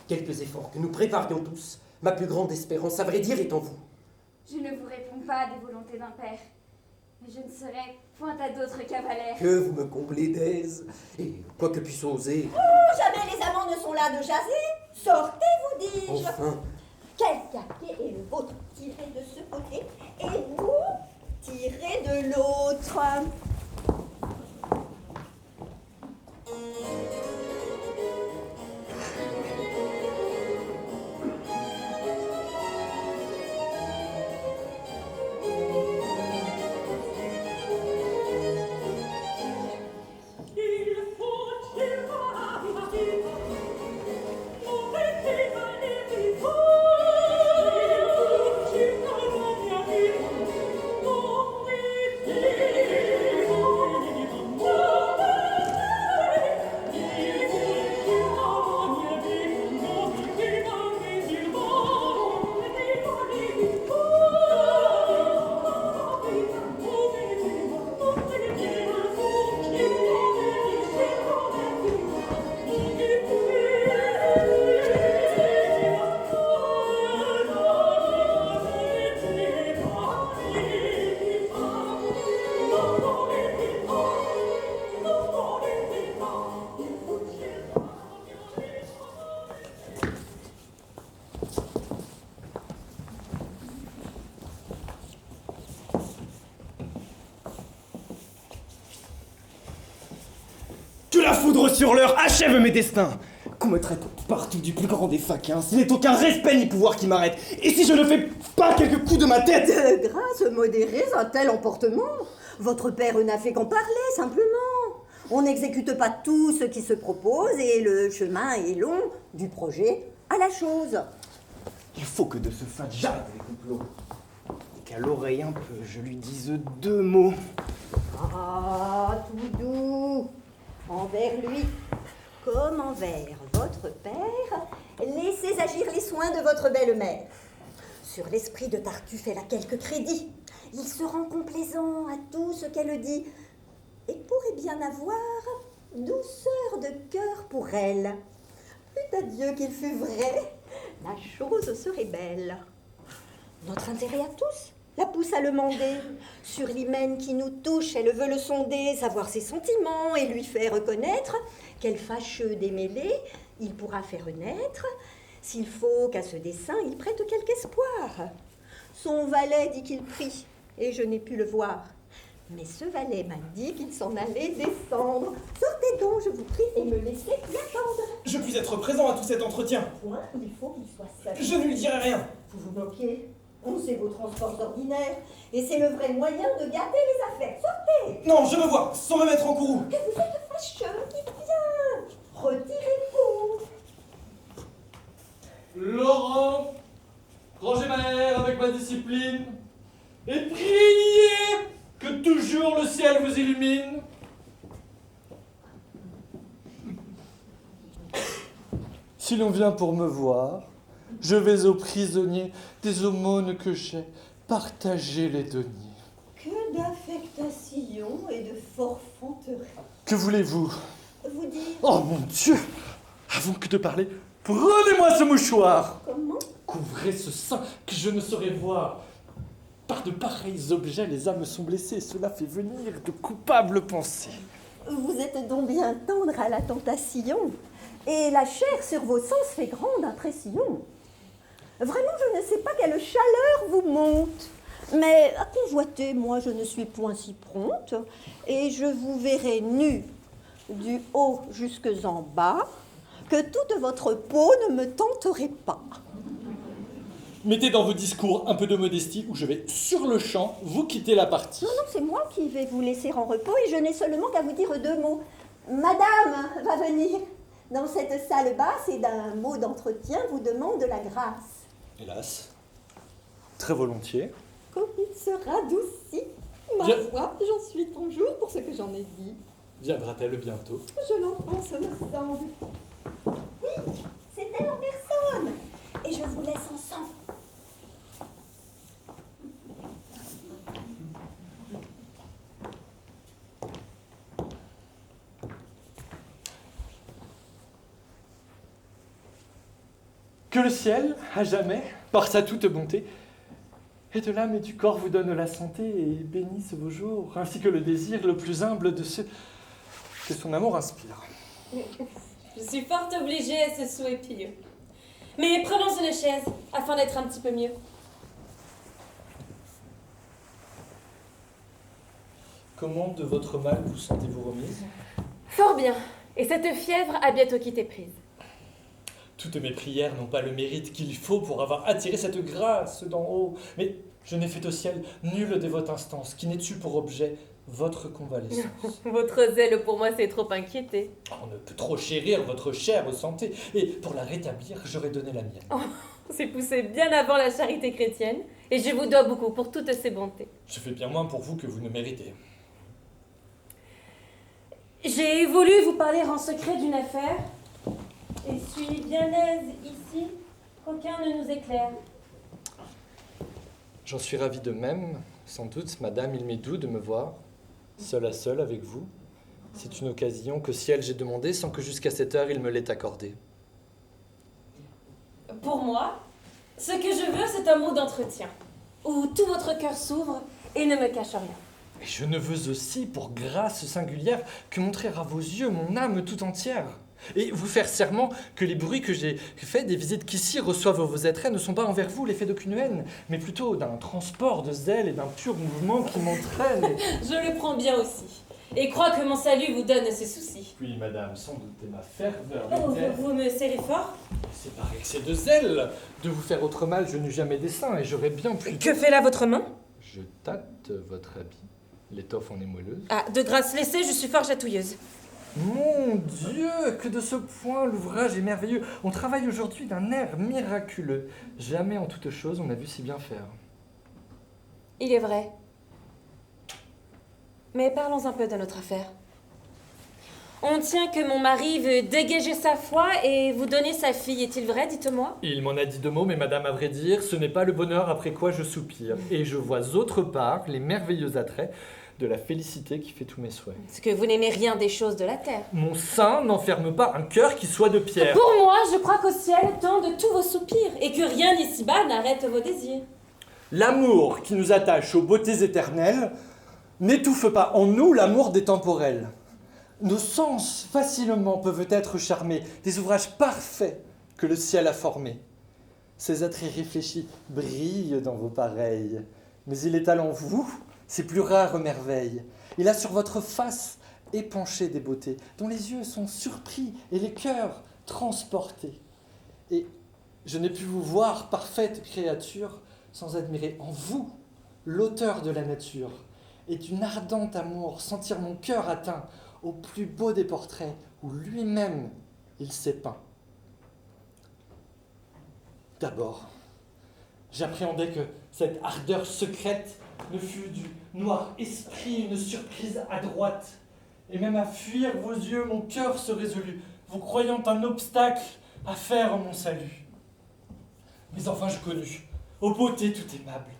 H: Quelques efforts que nous préparions tous, ma plus grande espérance, à vrai dire, est en vous.
G: Je ne vous réponds pas des volontés d'un père, mais je ne serai point à d'autres cavalaires.
H: Que vous me comblez d'aise, et quoi que puisse oser.
C: Oh, jamais les amants ne sont là de jaser. Sortez, vous dis-je.
H: Enfin,
C: Quel quartier est le vôtre? Tirez de ce côté et vous tirez de l'autre.
D: Que la foudre sur l'heure achève mes destins. Qu'on me traite partout du plus grand des faquins, ce n'est aucun respect ni pouvoir qui m'arrête. Et si je ne fais pas quelques coups de ma tête?
C: De grâce, modérez un tel emportement. Votre père n'a fait qu'en parler, simplement. On n'exécute pas tout ce qui se propose et le chemin est long du projet à la chose.
D: Il faut que de ce fait j'arrête les complots. Et qu'à l'oreille un peu, je lui dise 2 mots.
C: Ah, tout doux. Envers lui, comme envers votre père, laissez agir les soins de votre belle-mère. Sur l'esprit de Tartuffe, elle a quelque crédit. Il se rend complaisant à tout ce qu'elle dit et pourrait bien avoir douceur de cœur pour elle. Plût à Dieu qu'il fût vrai, la chose serait belle. Notre intérêt à tous la pousse à le mander. Sur l'hymen qui nous touche, elle veut le sonder, savoir ses sentiments et lui faire reconnaître Quel fâcheux démêlé il pourra faire naître, s'il faut qu'à ce dessein il prête quelque espoir. Son valet dit qu'il prie, et je n'ai pu le voir. Mais ce valet m'a dit qu'il s'en allait descendre. Sortez donc, je vous prie, et me laissez y attendre.
D: Je puis être présent à tout cet entretien.
C: Point, il faut qu'il soit seul.
D: Je ne lui dirai rien.
C: Vous vous moquez. On sait vos transports ordinaires, et c'est le vrai moyen de garder les affaires. Sortez.
D: Non, je veux voir, sans me mettre en courroux.
C: Que vous êtes fâcheux, dites bien. Retirez-vous.
I: Laurent, rangez ma haire avec ma discipline et priez que toujours le ciel vous illumine. Si l'on vient pour me voir, je vais aux prisonniers des aumônes que j'ai, partager les deniers.
C: Que d'affectation et de forfanterie.
I: Que voulez-vous?
C: Vous dire
I: Oh mon Dieu! Avant que de parler, prenez-moi ce mouchoir!
C: comment?
I: Couvrez ce sein que je ne saurais voir. Par de pareils objets, les âmes sont blessées. Cela fait venir de coupables pensées.
C: Vous êtes donc bien tendre à la tentation, et la chair sur vos sens fait grande impression. Vraiment, je ne sais pas quelle chaleur vous monte, mais à convoiter, moi, je ne suis point si prompte, et je vous verrai nu, du haut jusque en bas, que toute votre peau ne me tenterait pas.
I: Mettez dans vos discours un peu de modestie ou je vais sur le champ vous quitter la partie.
C: Non, c'est moi qui vais vous laisser en repos, et je n'ai seulement qu'à vous dire 2 mots. Madame va venir dans cette salle basse, et d'un mot d'entretien vous demande la grâce.
I: Hélas, très volontiers.
C: Comme il se radoucit, ma
I: Bien.
C: voix, j'en suis toujours pour ce que j'en ai dit.
I: Viendra-t-elle bientôt?
C: Je l'entends, ce me semble. Oui, c'est elle en personne, et je vous laisse ensemble.
I: Que le ciel, à jamais, par sa toute bonté, et de l'âme et du corps vous donne la santé et bénisse vos jours, ainsi que le désir le plus humble de ceux que son amour inspire.
B: Je suis fort obligée à ce souhait pieux. Mais prenons une chaise, afin d'être un petit peu mieux.
I: Comment de votre mal vous sentez-vous remise?
B: Fort bien. Et cette fièvre a bientôt quitté prise.
I: Toutes mes prières n'ont pas le mérite qu'il faut pour avoir attiré cette grâce d'en haut. Mais je n'ai fait au ciel nulle de votre instance, qui n'ait eu pour objet votre convalescence.
B: Votre zèle pour moi s'est trop inquiété.
I: On ne peut trop chérir votre chère santé, et pour la rétablir, j'aurais donné la mienne.
B: Oh, c'est poussé bien avant la charité chrétienne, et je vous dois beaucoup pour toutes ces bontés.
I: Je fais bien moins pour vous que vous ne méritez.
B: J'ai voulu vous parler en secret d'une affaire, et suis bien aise ici qu'aucun ne nous éclaire.
I: J'en suis ravi de même. Sans doute, madame, il m'est doux de me voir, seul à seul avec vous. C'est une occasion que ciel j'ai demandé sans que jusqu'à cette heure il me l'ait accordée.
B: Pour moi, ce que je veux, c'est un mot d'entretien, où tout votre cœur s'ouvre et ne me cache rien.
I: Et je ne veux aussi, pour grâce singulière, que montrer à vos yeux mon âme tout entière. Et vous faire serment que les bruits que j'ai faits des visites qu'ici reçoivent vos attraits ne sont pas envers vous l'effet d'aucune haine, mais plutôt d'un transport de zèle et d'un pur mouvement qui m'entraîne.
B: Je le prends bien aussi, et crois que mon salut vous donne ses soucis.
I: Oui, madame, sans doute, et ma ferveur
B: Oh,
I: était...
B: vous me serrez fort?
I: C'est par excès de zèle. De vous faire autre mal, je n'eus jamais dessein, et j'aurais bien pu...
B: Que fait là votre main?
I: Je tâte votre habit. L'étoffe en est moelleuse.
B: Ah, de grâce laissée, je suis fort chatouilleuse.
I: Mon Dieu, que de ce point l'ouvrage est merveilleux. On travaille aujourd'hui d'un air miraculeux. Jamais en toute chose on n'a vu si bien faire.
B: Il est vrai. Mais parlons un peu de notre affaire. On tient que mon mari veut dégager sa foi et vous donner sa fille. Est-il vrai, dites-moi?
I: Il m'en a dit 2 mots, mais madame, à vrai dire, ce n'est pas le bonheur après quoi je soupire. Et je vois autre part les merveilleux attraits de la félicité qui fait tous mes souhaits.
B: Parce que vous n'aimez rien des choses de la terre.
I: Mon sein n'enferme pas un cœur qui soit de pierre.
B: Pour moi, je crois qu'au ciel tendent tous vos soupirs et que rien ici-bas n'arrête vos désirs.
I: L'amour qui nous attache aux beautés éternelles n'étouffe pas en nous l'amour des temporels. Nos sens facilement peuvent être charmés des ouvrages parfaits que le ciel a formés. Ces attraits réfléchis brillent dans vos pareils, mais il étale en vous ses plus rares merveilles. Il a sur votre face épanché des beautés, dont les yeux sont surpris et les cœurs transportés. Et je n'ai pu vous voir, parfaite créature, sans admirer en vous l'auteur de la nature, et d'une ardente amour sentir mon cœur atteint au plus beau des portraits où lui-même il s'est peint. D'abord, j'appréhendais que cette ardeur secrète ne fût du noir esprit une surprise adroite, et même à fuir vos yeux mon cœur se résolut, vous croyant un obstacle à faire mon salut. Mais enfin je connus, ô beauté tout aimable,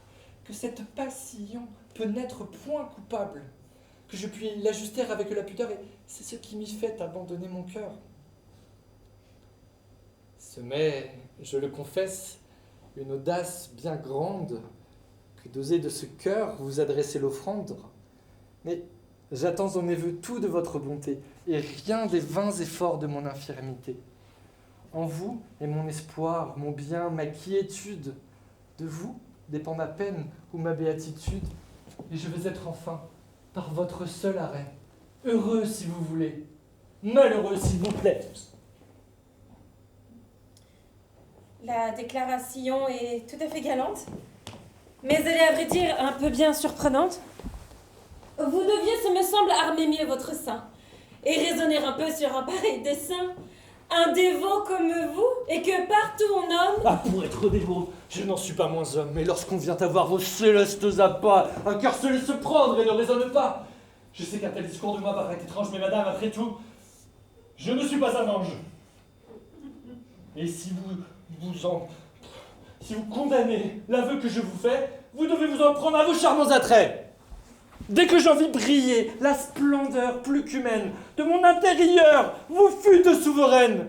I: que cette passion peut n'être point coupable, que je puis l'ajuster avec la pudeur, et c'est ce qui m'y fait abandonner mon cœur. Ce m'est, je le confesse, une audace bien grande que d'oser de ce cœur vous adresser l'offrande. Mais j'attends en mes vœux tout de votre bonté, et rien des vains efforts de mon infirmité. En vous est mon espoir, mon bien, ma quiétude. De vous dépend ma peine ou ma béatitude, et je veux être enfin, par votre seul arrêt, heureux si vous voulez, malheureux s'il vous plaît.
B: La déclaration est tout à fait galante, mais elle est à vrai dire un peu bien surprenante. Vous deviez, ce me semble, armer mieux votre sein et raisonner un peu sur un pareil dessein. Un dévot comme vous, et que partout on nomme...
I: Ah, pour être dévot, je n'en suis pas moins homme, mais lorsqu'on vient à voir vos célestes appâts, un cœur se laisse prendre et ne raisonne pas. Je sais qu'un tel discours de moi paraît étrange, mais madame, après tout, je ne suis pas un ange. Et si vous condamnez l'aveu que je vous fais, vous devez vous en prendre à vos charmants attraits. Dès que j'en vis briller la splendeur plus qu'humaine de mon intérieur, vous fûtes souveraine.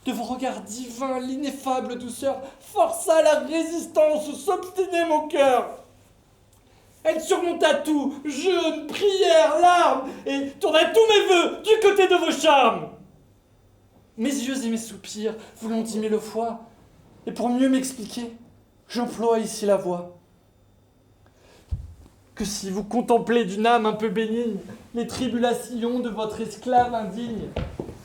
I: De vos regards divins, l'ineffable douceur força la résistance où s'obstinait mon cœur. Elle surmonta tout, jeûne, prière, larmes, et tourna tous mes vœux du côté de vos charmes. Mes yeux et mes soupirs vous l'ont dit mille fois, et pour mieux m'expliquer, j'emploie ici la voix. Que si vous contemplez d'une âme un peu bénigne les tribulations de votre esclave indigne,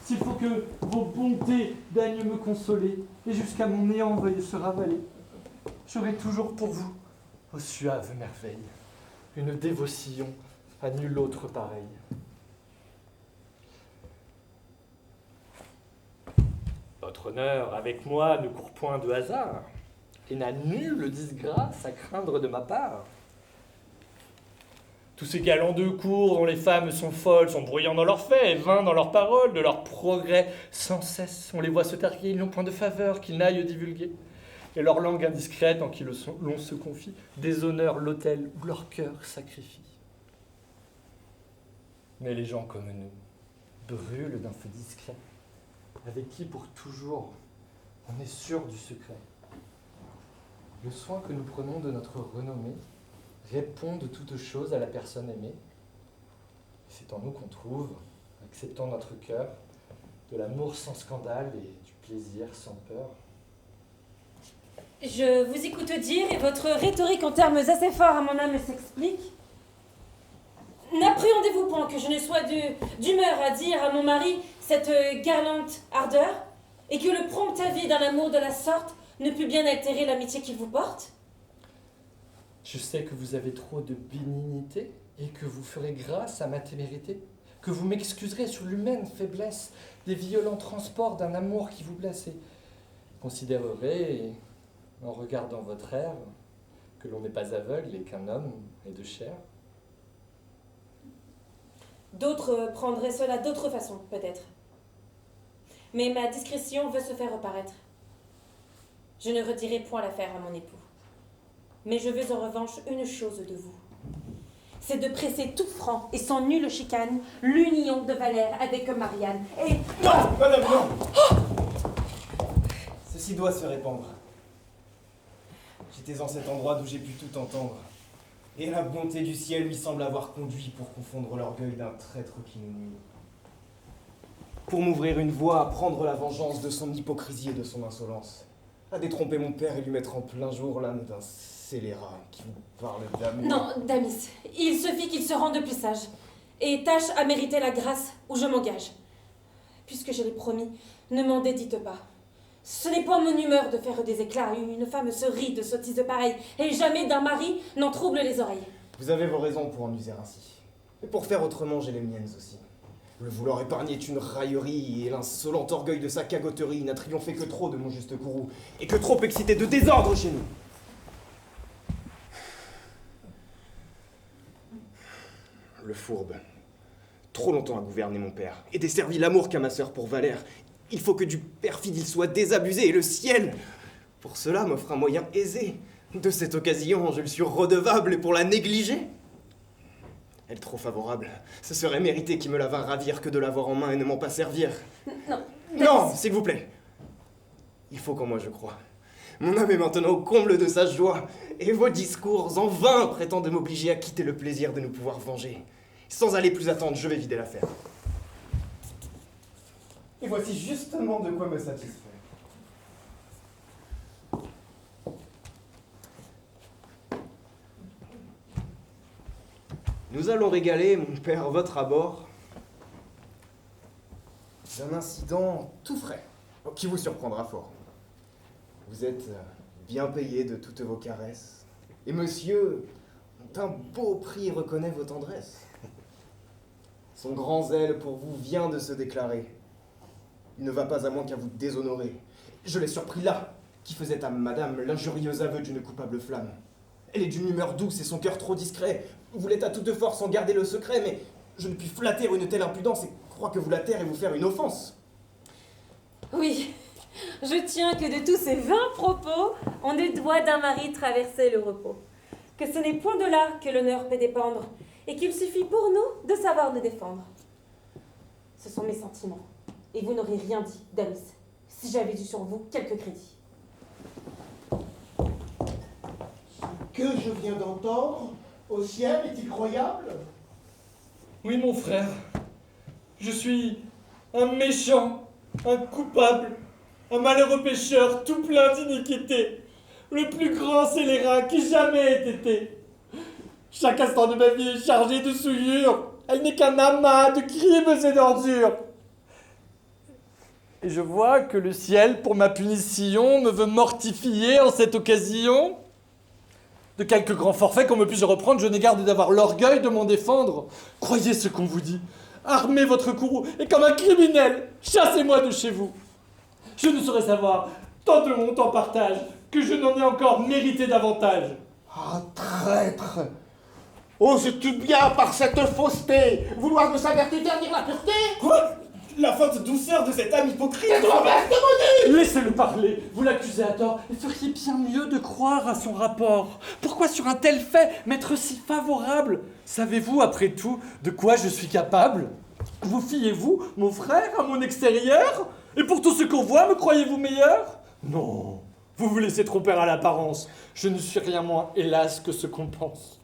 I: s'il faut que vos bontés daignent me consoler, et jusqu'à mon néant veuillent se ravaler, j'aurai toujours pour vous, ô suaves merveilles, une dévotion à nul autre pareille. Votre honneur avec moi ne court point de hasard, et n'a nulle disgrâce à craindre de ma part. Tous ces galants de cour dont les femmes sont folles, sont bruyants dans leurs faits et vains dans leurs paroles, de leurs progrès sans cesse. On les voit se targuer, ils n'ont point de faveur qu'ils n'aillent divulguer. Et leur langue indiscrète, en qui l'on se confie, déshonore l'autel où leur cœur sacrifie. Mais les gens comme nous brûlent d'un feu discret, avec qui pour toujours on est sûr du secret. Le soin que nous prenons de notre renommée répond de toutes choses à la personne aimée. C'est en nous qu'on trouve, acceptant notre cœur, de l'amour sans scandale et du plaisir sans peur.
B: Je vous écoute dire, et votre rhétorique en termes assez forts à mon âme s'explique. N'appréhendez-vous point que je ne sois d'humeur à dire à mon mari cette galante ardeur, et que le prompt avis d'un amour de la sorte ne pût bien altérer l'amitié qu'il vous porte?
I: Je sais que vous avez trop de bénignité et que vous ferez grâce à ma témérité, que vous m'excuserez sur l'humaine faiblesse des violents transports d'un amour qui vous blesse, et considérerez, en regardant votre air, que l'on n'est pas aveugle et qu'un homme est de chair.
B: D'autres prendraient cela d'autre façon, peut-être. Mais ma discrétion veut se faire reparaître. Je ne redirai point l'affaire à mon époux. Mais je veux en revanche une chose de vous. C'est de presser tout franc et sans nulle chicane l'union de Valère avec Marianne. Et...
D: Non, madame, non. Ceci doit se répandre. J'étais en cet endroit d'où j'ai pu tout entendre. Et la bonté du ciel m'y semble avoir conduit pour confondre l'orgueil d'un traître qui nous nuit. pour m'ouvrir une voie à prendre la vengeance de son hypocrisie et de son insolence, à détromper mon père et lui mettre en plein jour l'âme d'un scélérat qui vous parle d'amour.
B: Non, Damis, il suffit qu'il se rende plus sage et tâche à mériter la grâce où je m'engage. Puisque je l'ai promis, ne m'en dédite pas. Ce n'est point mon humeur de faire des éclats. Une femme se rit de sottises pareilles, et jamais d'un mari n'en trouble les oreilles.
D: Vous avez vos raisons pour en user ainsi. Et pour faire autrement, j'ai les miennes aussi. Le vouloir épargner est une raillerie, et l'insolent orgueil de sa cagoterie n'a triomphé que trop de mon juste courroux, et que trop excité de désordre chez nous. Le fourbe, trop longtemps a gouverné mon père, et desservi l'amour qu'a ma sœur pour Valère. Il faut que du perfide il soit désabusé, et le ciel, pour cela, m'offre un moyen aisé. De cette occasion, je le suis redevable, et pour la négliger, elle trop favorable, ce serait mérité qu'il me la vînt ravir que de l'avoir en main et ne m'en pas servir.
B: Non,
D: Non, s'il vous plaît. Il faut qu'en moi je croie. Mon âme est maintenant au comble de sa joie, et vos discours en vain prétendent m'obliger à quitter le plaisir de nous pouvoir venger. Sans aller plus attendre, je vais vider l'affaire. Et voici justement de quoi me satisfaire. Nous allons régaler, mon père, votre abord, d'un incident tout frais, qui vous surprendra fort. Vous êtes bien payé de toutes vos caresses, et monsieur, d'un beau prix, reconnaît vos tendresses. Son grand zèle pour vous vient de se déclarer. Il ne va pas à moins qu'à vous déshonorer. Je l'ai surpris là, qui faisait à madame l'injurieux aveu d'une coupable flamme. Elle est d'une humeur douce et son cœur trop discret. Vous voulez à toute force en garder le secret, mais je ne puis flatter une telle impudence et crois que vous la taire et vous faire une offense.
B: Oui, je tiens que de tous ces 20 propos, on ne doit d'un mari traverser le repos. Que ce n'est point de là que l'honneur peut dépendre, et qu'il suffit pour nous de savoir nous défendre. Ce sont mes sentiments, et vous n'aurez rien dit, Damis, si j'avais eu sur vous quelque crédit.
F: Que je viens d'entendre au ciel est-il croyable?
I: Oui, mon frère. Je suis un méchant, un coupable, un malheureux pécheur tout plein d'iniquité, le plus grand scélérat qui jamais ait été. Chaque instant de ma vie est chargé de souillures. Elle n'est qu'un amas de crimes et d'ordures. Et je vois que le ciel, pour ma punition, me veut mortifier en cette occasion. De quelque grand forfait qu'on me puisse reprendre, je n'ai garde d'avoir l'orgueil de m'en défendre. Croyez ce qu'on vous dit. Armez votre courroux et comme un criminel, chassez-moi de chez vous. Je ne saurais savoir, tant de honte en partage, que je n'en ai encore mérité davantage.
F: Ah, traître! Oses-tu bien, par cette fausseté, vouloir de sa vertu ternir la pureté?
D: Quoi? La feinte douceur de cet âme hypocrite!
F: C'est trop bête de maudit!
I: Laissez-le parler, vous l'accusez à tort, et feriez bien mieux de croire à son rapport. Pourquoi sur un tel fait m'être si favorable? Savez-vous, après tout, de quoi je suis capable? Vous fiez-vous, mon frère, à mon extérieur? Et pour tout ce qu'on voit, me croyez-vous meilleur? Non, vous vous laissez tromper à l'apparence. Je ne suis rien moins, hélas, que ce qu'on pense.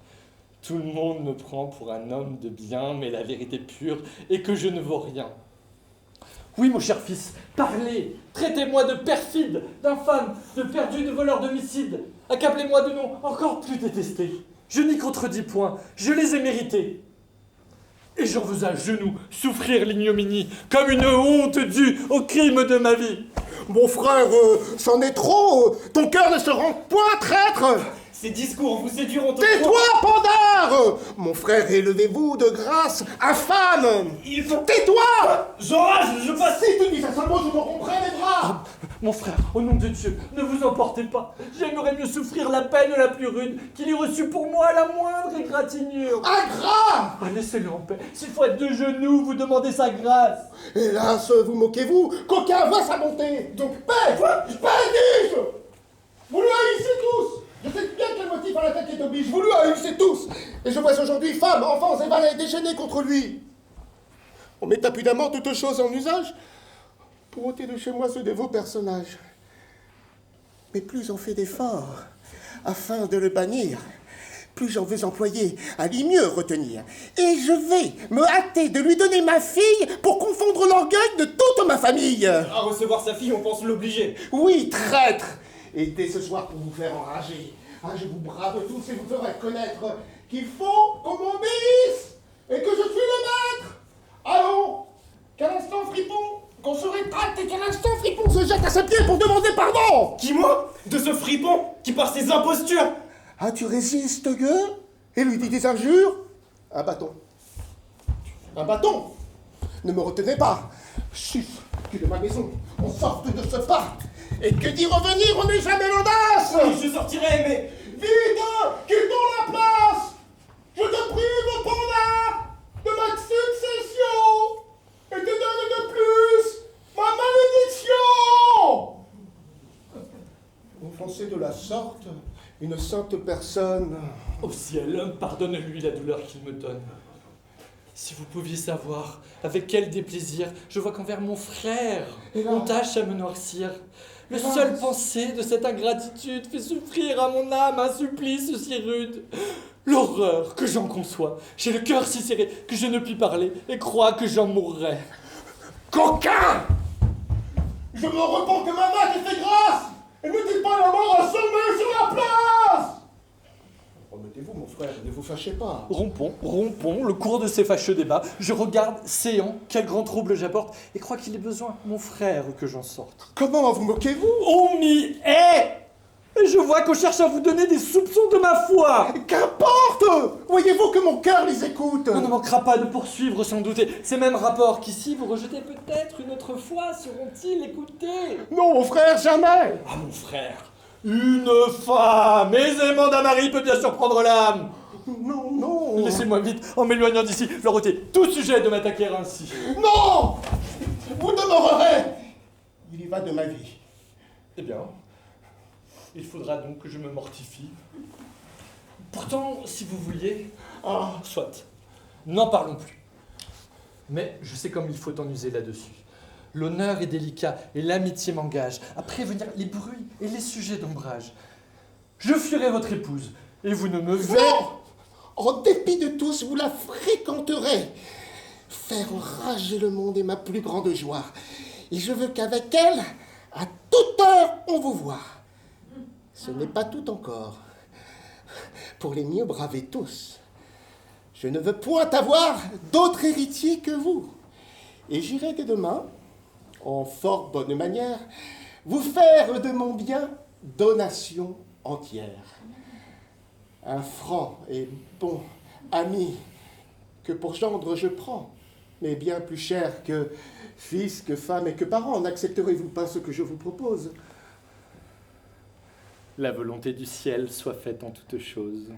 I: Tout le monde me prend pour un homme de bien, mais la vérité pure est que je ne vaux rien. Oui, mon cher fils, parlez, traitez-moi de perfide, d'infâme, de perdu, de voleur, d'homicide. Accablez-moi de noms encore plus détestés. Je n'y contredis point, je les ai mérités. Et j'en veux à genoux souffrir l'ignominie, comme une honte due au crime de ma vie.
F: Mon frère, c'en est trop! Ton cœur ne se rend point traître!
D: Ces discours vous séduiront au
F: Tais-toi, Pandare! Mon frère, élevez-vous de grâce, infâme!
D: Il faut...
F: Tais-toi!
D: J'enrage, je passe...
F: Si tu dis un seul mot, je me romprai les bras!
I: Mon frère, au nom de Dieu, ne vous emportez pas. J'aimerais mieux souffrir la peine la plus rude qu'il ait reçue pour moi la moindre égratignure.
F: Ingrat!
I: Ah, laissez-le en paix. S'il faut être de genoux, vous demandez sa grâce.
F: Hélas, vous moquez-vous, qu'aucun va sa bonté! Donc paix! Paix, dis-je! Vous le haïssez tous! Je sais bien quel motif à la tête qui oblige, vous le haïssez tous! Et je vois aujourd'hui femmes, enfants et valets déchaînés contre lui! On met impudemment toutes choses en usage pour ôter de chez moi ce dévot personnage. Mais plus on fait d'efforts afin de le bannir, plus j'en veux employer, à l'y mieux retenir. Et je vais me hâter de lui donner ma fille pour confondre l'orgueil de toute ma famille.
D: À recevoir sa fille, on pense l'obliger.
F: Oui, traître. Et dès ce soir, pour vous faire enrager, je vous brave tous et vous ferai connaître qu'il faut qu'on m'obéisse et que je suis le maître. Allons, qu'à l'instant fripon, qu'on se rétracte et qu'à l'instant fripon se jette à ses pieds pour demander pardon.
D: Qui, moi? De ce fripon qui, par ses impostures...
F: Ah, tu résistes, gueux? Et lui dit des injures? Un bâton. Un bâton. Ne me retenez pas. Suffit que de ma maison, on sorte de ce pas. Et que d'y revenir, on n'est jamais l'audace.
D: Oui, je sortirai, mais...
F: Vite, quittons la place. Je te prive, Panda, de ma succession. Et te donne de plus ma malédiction. Offenser de la sorte une sainte personne.
I: Au ciel, pardonne-lui la douleur qu'il me donne. Si vous pouviez savoir avec quel déplaisir je vois qu'envers mon frère, on tâche à me noircir. Le seul pensée de cette ingratitude fait souffrir à mon âme un supplice si rude. L'horreur que j'en conçois, j'ai le cœur si serré que je ne puis parler et crois que j'en mourrais.
F: Coquin! Je me repens que ma main t'ait fait grâce et ne dis pas la mort assommée sur la place! Remettez-vous, mon frère, ne vous fâchez pas.
I: Rompons le cours de ces fâcheux débats. Je regarde, séant, quel grand trouble j'apporte, et crois qu'il est besoin, mon frère, que j'en sorte.
F: Comment vous moquez-vous?
I: On m'y est! Et je vois qu'on cherche à vous donner des soupçons de ma foi!
F: Qu'importe! Voyez-vous que mon cœur les écoute?
I: On ne manquera pas de poursuivre sans douter. Ces mêmes rapports qu'ici vous rejetez peut-être une autre fois seront-ils écoutés?
F: Non, mon frère, jamais!
I: Ah, mon frère! Une femme aisément d'un mari peut bien surprendre l'âme.
F: Non, non.
I: Laissez-moi vite, en m'éloignant d'ici, leur ôter tout sujet de m'attaquer ainsi.
F: Non! Vous demeurerez! Il y va de ma vie.
I: Eh bien, il faudra donc que je me mortifie. Pourtant, si vous vouliez... Ah, soit. N'en parlons plus. Mais je sais comme il faut en user là-dessus. L'honneur est délicat et l'amitié m'engage à prévenir les bruits et les sujets d'ombrage. Je fuirai votre épouse et vous ne me verrez...
F: Non! En dépit de tous, vous la fréquenterez. Faire enrager le monde est ma plus grande joie. Et je veux qu'avec elle, à toute heure, on vous voit. Ce n'est pas tout encore. Pour les mieux braver tous, je ne veux point avoir d'autre héritier que vous. Et j'irai dès demain, en fort bonne manière, vous faire de mon bien donation entière. Un franc et bon ami que pour gendre je prends, mais bien plus cher que fils, que femme et que parents. N'accepterez-vous pas ce que je vous propose?
I: La volonté du ciel soit faite en toutes choses.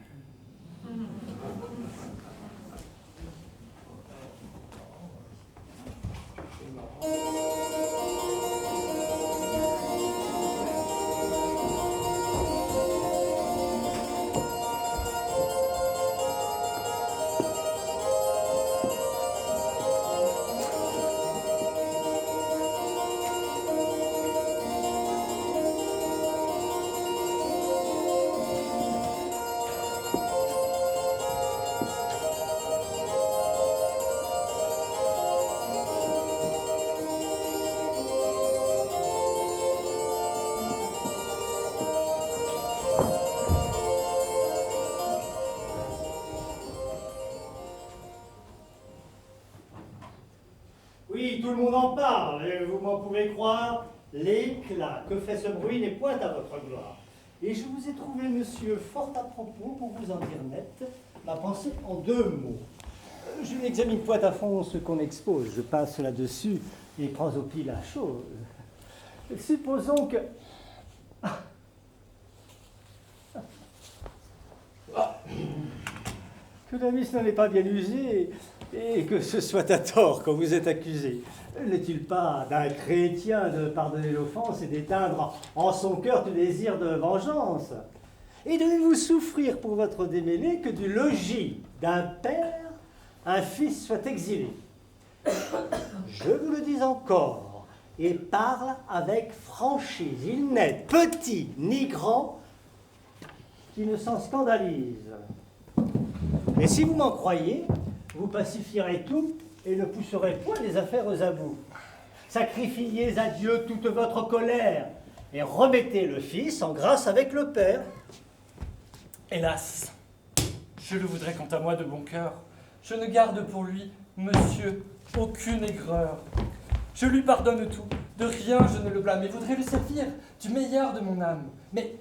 E: Oui, tout le monde en parle, et vous m'en pouvez croire, l'éclat que fait ce bruit n'est point à votre gloire. Et je vous ai trouvé, monsieur, fort à propos pour vous en dire net ma pensée en 2 mots. Je n'examine point à fond ce qu'on expose, je passe là-dessus et prends au pied la chose. Supposons que... que la vis n'en est pas bien usée et que ce soit à tort quand vous êtes accusé. N'est-il pas d'un chrétien de pardonner l'offense et d'éteindre en son cœur tout désir de vengeance? Et devez-vous souffrir pour votre démêlé que du logis d'un père, un fils soit exilé? Je vous le dis encore, et parle avec franchise. Il n'est petit ni grand qui ne s'en scandalise. Et si vous m'en croyez, vous pacifierez tout et ne pousserez point les affaires à bout. Sacrifiez à Dieu toute votre colère et remettez le Fils en grâce avec le Père.
I: Hélas, je le voudrais quant à moi de bon cœur. Je ne garde pour lui, monsieur, aucune aigreur. Je lui pardonne tout, de rien je ne le blâme, et voudrais le servir du meilleur de mon âme. Mais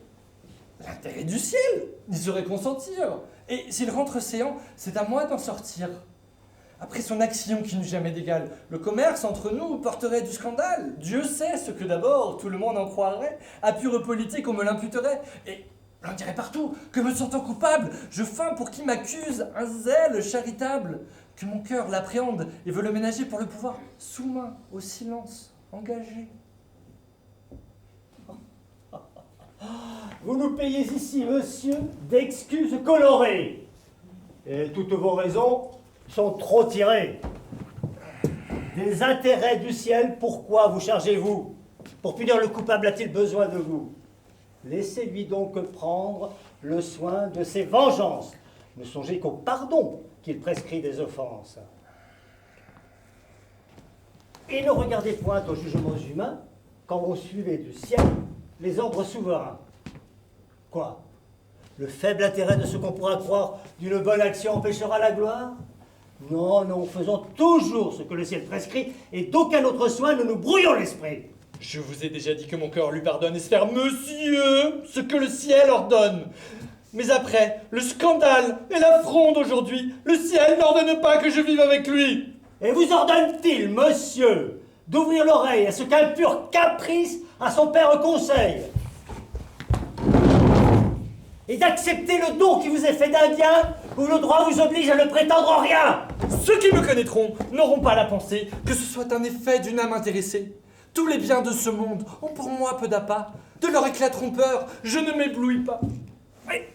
I: l'intérêt du ciel n'y saurait consentir, et s'il rentre séant, c'est à moi d'en sortir. Après son action qui n'eut jamais d'égal, le commerce entre nous porterait du scandale. Dieu sait ce que d'abord tout le monde en croirait, à pure politique on me l'imputerait, et l'on dirait partout que me sentant coupable, je feins pour qui m'accuse un zèle charitable, que mon cœur l'appréhende et veut le ménager pour le pouvoir sous-main, au silence, engagé.
E: Vous nous payez ici, monsieur, d'excuses colorées. Et toutes vos raisons sont trop tirées. Des intérêts du ciel, pourquoi vous chargez-vous? Pour punir le coupable a-t-il besoin de vous? Laissez-lui donc prendre le soin de ses vengeances. Ne songez qu'au pardon qu'il prescrit des offenses. Et ne regardez point aux jugements humains quand vous suivez du ciel les ordres souverains. Quoi? Le faible intérêt de ce qu'on pourra croire d'une bonne action empêchera la gloire? Non, non, faisons toujours ce que le ciel prescrit et d'aucun autre soin ne nous brouillons l'esprit.
I: Je vous ai déjà dit que mon cœur lui pardonne et se faire, monsieur, ce que le ciel ordonne. Mais après, le scandale et la fronde aujourd'hui, le ciel n'ordonne pas que je vive avec lui.
E: Et vous ordonne-t-il, monsieur, d'ouvrir l'oreille à ce qu'un pur caprice à son père conseille, et d'accepter le don qui vous est fait d'un bien, où le droit vous oblige à ne prétendre en rien?
I: Ceux qui me connaîtront n'auront pas la pensée que ce soit un effet d'une âme intéressée. Tous les biens de ce monde ont pour moi peu d'appât. De leur éclat trompeur, je ne m'éblouis pas. Mais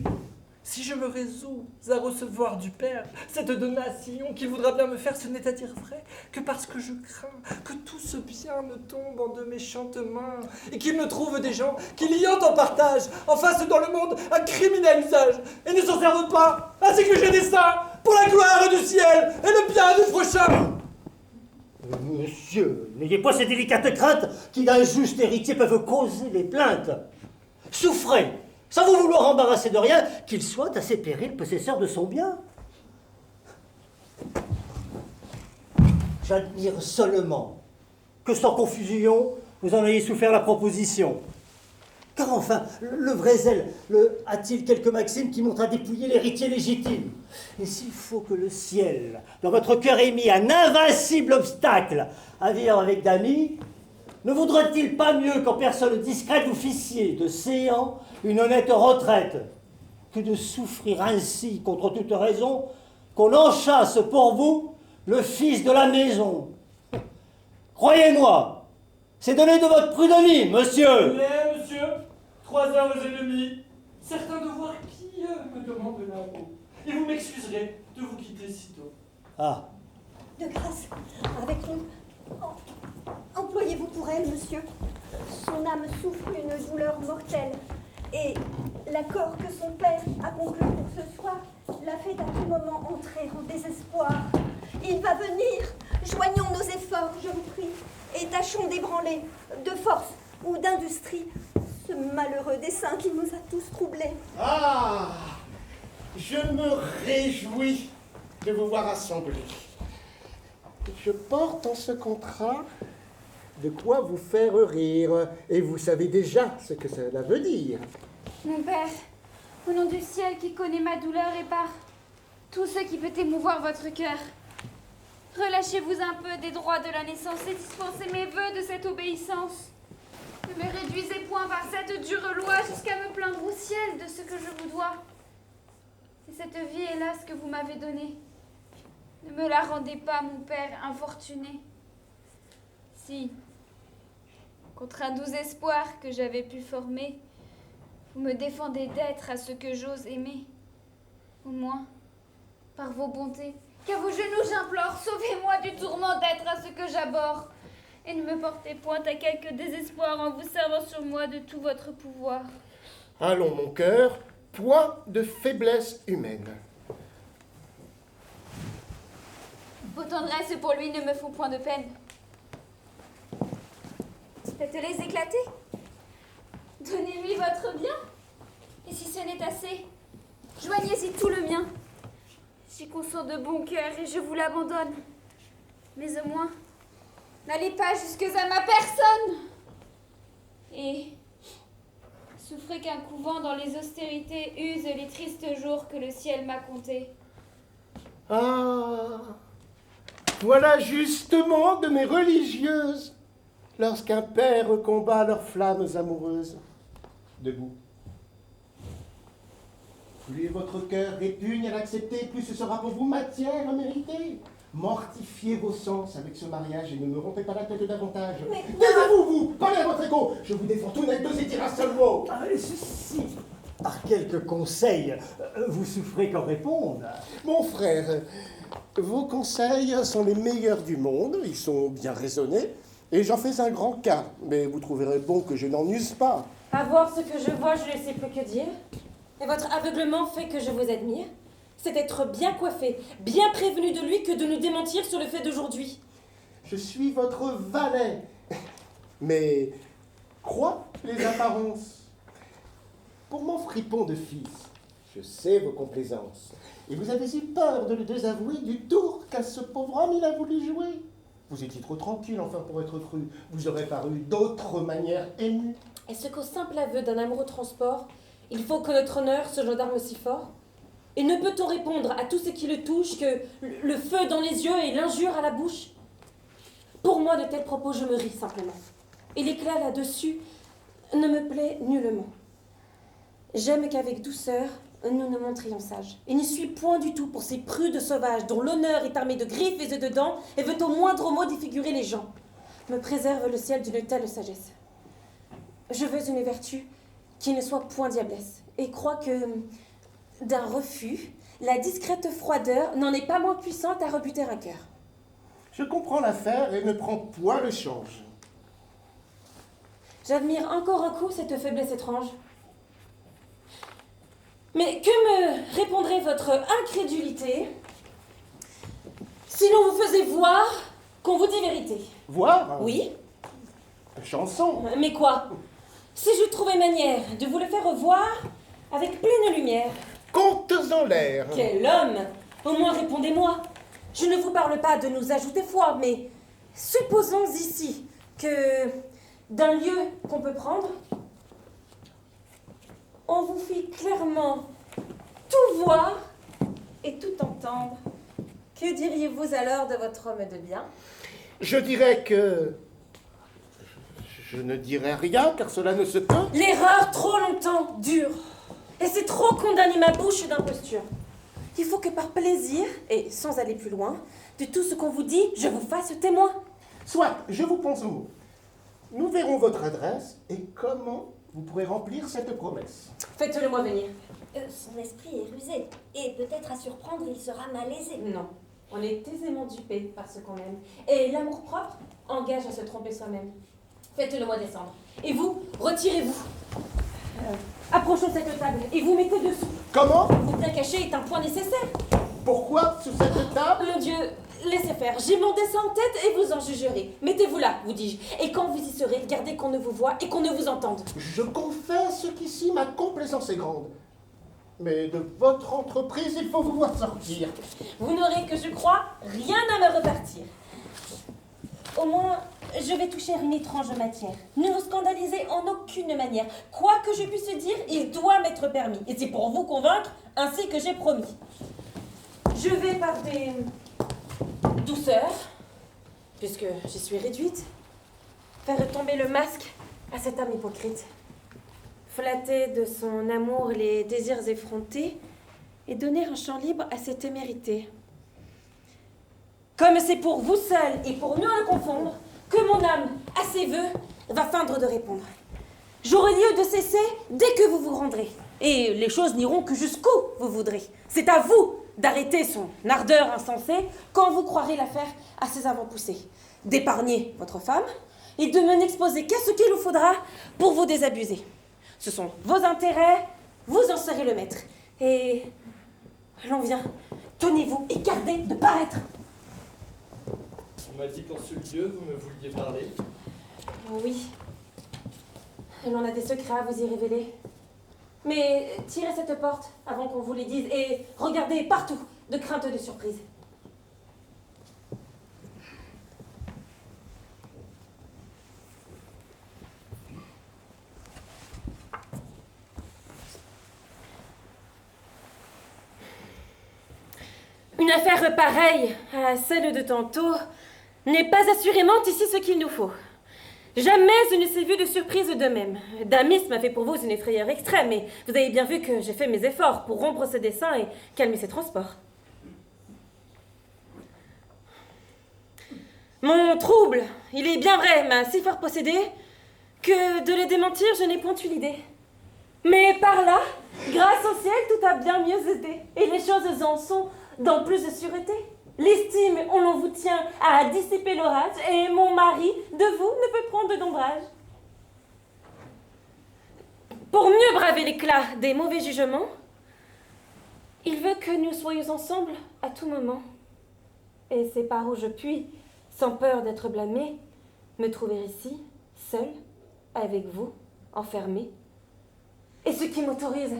I: si je me résous à recevoir du Père cette donation qu'il voudra bien me faire, ce n'est à dire vrai que parce que je crains que tout ce bien ne tombe en de méchantes mains et qu'il ne trouve des gens qui l'ayant en partage en fassent dans le monde un criminel usage et ne s'en servent pas, ainsi que j'ai des saints pour la gloire du ciel et le bien du prochain.
E: Monsieur, n'ayez pas ces délicates craintes qui d'injustes héritiers peuvent causer les plaintes. Souffrez, sans vous vouloir embarrasser de rien, qu'il soit à ses périls possesseur de son bien. J'admire seulement que sans confusion, vous en ayez souffert la proposition. Car enfin, le vrai zèle a-t-il quelques maximes qui montrent à dépouiller l'héritier légitime? Et s'il faut que le ciel, dans votre cœur, ait mis un invincible obstacle à vivre avec d'amis, ne vaudrait-il pas mieux qu'en personne discrète vous fissiez de séant une honnête retraite, que de souffrir ainsi, contre toute raison, qu'on enchasse pour vous le fils de la maison? Croyez-moi, c'est donné de votre prud'homme, monsieur.
I: Mais, monsieur, 3 heures aux ennemis, certain de voir qui me demande là-haut. Et vous m'excuserez de vous quitter si tôt.
E: Ah,
C: De grâce, avec nous. Employez-vous pour elle, monsieur. Son âme souffre une douleur mortelle. Et l'accord que son père a conclu pour ce soir l'a fait à tout moment entrer en désespoir. Il va venir. Joignons nos efforts, je vous prie, et tâchons d'ébranler, de force ou d'industrie, ce malheureux dessein qui nous a tous troublés.
F: Ah, je me réjouis de vous voir assemblés. Je porte en ce contrat de quoi vous faire rire, et vous savez déjà ce que cela veut dire.
G: Mon père, au nom du ciel qui connaît ma douleur et par tout ce qui peut émouvoir votre cœur, relâchez-vous un peu des droits de la naissance et dispensez mes vœux de cette obéissance. Ne me réduisez point par cette dure loi jusqu'à me plaindre au ciel de ce que je vous dois. C'est cette vie, hélas, que vous m'avez donnée. Ne me la rendez pas, mon père infortuné. Si, contre un doux espoir que j'avais pu former, vous me défendez d'être à ce que j'ose aimer. Au moins, par vos bontés, qu'à vos genoux j'implore, sauvez-moi du tourment d'être à ce que j'abhorre. Et ne me portez point à quelque désespoir en vous servant sur moi de tout votre pouvoir.
F: Allons, mon cœur, point de faiblesse humaine.
G: Vos tendresses pour lui ne me font point de peine. Faites-les éclater. Donnez-lui votre bien. Et si ce n'est assez, joignez-y tout le mien. J'y consens de bon cœur et je vous l'abandonne. Mais au moins, n'allez pas jusque à ma personne. Et souffrez qu'un couvent dans les austérités use les tristes jours que le ciel m'a comptés.
F: Ah, voilà justement de mes religieuses, lorsqu'un père combat leurs flammes amoureuses. Debout. Plus votre cœur répugne à l'accepter, plus ce sera pour vous matière à mériter. Mortifiez vos sens avec ce mariage et ne me rompez pas la tête davantage. Taisez-vous, vous, parlez à votre écho. Je vous défends tout net, n'osez dire un seul mot.
E: Si, par quelques conseils, vous souffrez qu'en répondre.
F: Mon frère, vos conseils sont les meilleurs du monde, ils sont bien raisonnés, et j'en fais un grand cas, mais vous trouverez bon que je n'en use pas.
B: À voir ce que je vois, je ne sais plus que dire. Et votre aveuglement fait que je vous admire. C'est être bien coiffé, bien prévenu de lui que de nous démentir sur le fait d'aujourd'hui.
F: Je suis votre valet, mais crois les apparences. Pour mon fripon de fils, je sais vos complaisances, et vous avez eu peur de le désavouer du tour qu'à ce pauvre homme il a voulu jouer. Vous étiez trop tranquille, enfin, pour être cru. Vous aurez paru d'autres manières émues.
B: Est-ce qu'au simple aveu d'un amoureux transport, il faut que notre honneur se gendarme si fort? Et ne peut-on répondre à tout ce qui le touche que le feu dans les yeux et l'injure à la bouche? Pour moi, de tels propos, je me ris simplement. Et l'éclat là-dessus ne me plaît nullement. J'aime qu'avec douceur, nous nous montrions sages. Et n'y suis point du tout pour ces prudes sauvages dont l'honneur est armé de griffes et de dents et veut au moindre mot défigurer les gens. Me préserve le ciel d'une telle sagesse. Je veux une vertu qui ne soit point diablesse, et crois que, d'un refus, la discrète froideur n'en est pas moins puissante à rebuter un cœur.
F: Je comprends l'affaire et ne prends point le change.
B: J'admire encore un coup cette faiblesse étrange. Mais que me répondrait votre incrédulité si l'on vous faisait voir qu'on vous dit vérité?
F: Voir?
B: Oui.
F: Chanson.
B: Mais quoi? Si je trouvais manière de vous le faire voir avec pleine lumière.
F: Contes en l'air.
B: Quel homme! Au moins répondez-moi. Je ne vous parle pas de nous ajouter foi, mais supposons ici que d'un lieu qu'on peut prendre, on vous fit clairement tout voir et tout entendre. Que diriez-vous alors de votre homme de bien?
F: Je dirais que... Je ne dirais rien, car cela ne se peut.
B: L'erreur trop longtemps dure, et c'est trop condamner ma bouche d'imposture. Il faut que par plaisir, et sans aller plus loin, de tout ce qu'on vous dit, je vous fasse témoin.
F: Soit, je vous pense au mot. Nous verrons votre adresse et comment vous pourrez remplir cette promesse.
B: Faites-le moi venir.
C: Son esprit est rusé, et peut-être à surprendre, il sera malaisé.
B: Non, on est aisément dupé par ce qu'on aime, et l'amour-propre engage à se tromper soi-même. Faites-le moi descendre. Et vous, retirez-vous. Approchons cette table, et vous mettez dessous.
F: Comment?
B: Vous bien cacher est un point nécessaire.
F: Pourquoi sur cette table?
B: Mon Dieu, laissez faire. J'ai mon dessin en tête et vous en jugerez. Mettez-vous là, vous dis-je. Et quand vous y serez, gardez qu'on ne vous voie et qu'on ne vous entende.
F: Je confesse qu'ici ma complaisance est grande. Mais de votre entreprise, il faut vous voir sortir.
B: Vous n'aurez que, je crois, rien à me repartir. Au moins, je vais toucher une étrange matière. Ne vous scandalisez en aucune manière. Quoi que je puisse dire, il doit m'être permis. Et c'est pour vous convaincre, ainsi que j'ai promis. Je vais par des douceurs, puisque j'y suis réduite, faire tomber le masque à cette âme hypocrite. Flatter de son amour les désirs effrontés et donner un champ libre à ses témérités. Comme c'est pour vous seul et pour mieux le confondre, que mon âme, à ses vœux, va feindre de répondre. J'aurai lieu de cesser dès que vous vous rendrez. Et les choses n'iront que jusqu'où vous voudrez. C'est à vous d'arrêter son ardeur insensée quand vous croirez l'affaire à ses avant poussés. D'épargner votre femme et de me n'exposer qu'à ce qu'il vous faudra pour vous désabuser. Ce sont vos intérêts, vous en serez le maître. Et l'on vient, tenez-vous et gardez de paraître.
I: On m'a dit qu'en ce lieu, vous me vouliez parler.
B: Oh oui. Et l'on a des secrets à vous y révéler. Mais tirez cette porte avant qu'on vous les dise et regardez partout, de crainte de surprise. Une affaire pareille à celle de tantôt n'est pas assurément ici ce qu'il nous faut. Jamais je ne s'est vu de surprise de même. Damis m'a fait pour vous une frayeur extrême, et vous avez bien vu que j'ai fait mes efforts pour rompre ce dessein et calmer ses transports. Mon trouble, il est bien vrai, m'a si fort possédé que de les démentir, je n'ai point eu l'idée. Mais par là, grâce au ciel, tout a bien mieux été, et les choses en sont dans plus de sûreté. L'estime, on l'en vous tient, à dissiper l'orage, et mon mari, de vous, ne peut prendre d'ombrage. Pour mieux braver l'éclat des mauvais jugements, il veut que nous soyons ensemble à tout moment. Et c'est par où je puis, sans peur d'être blâmée, me trouver ici, seule, avec vous, enfermée. Et ce qui m'autorise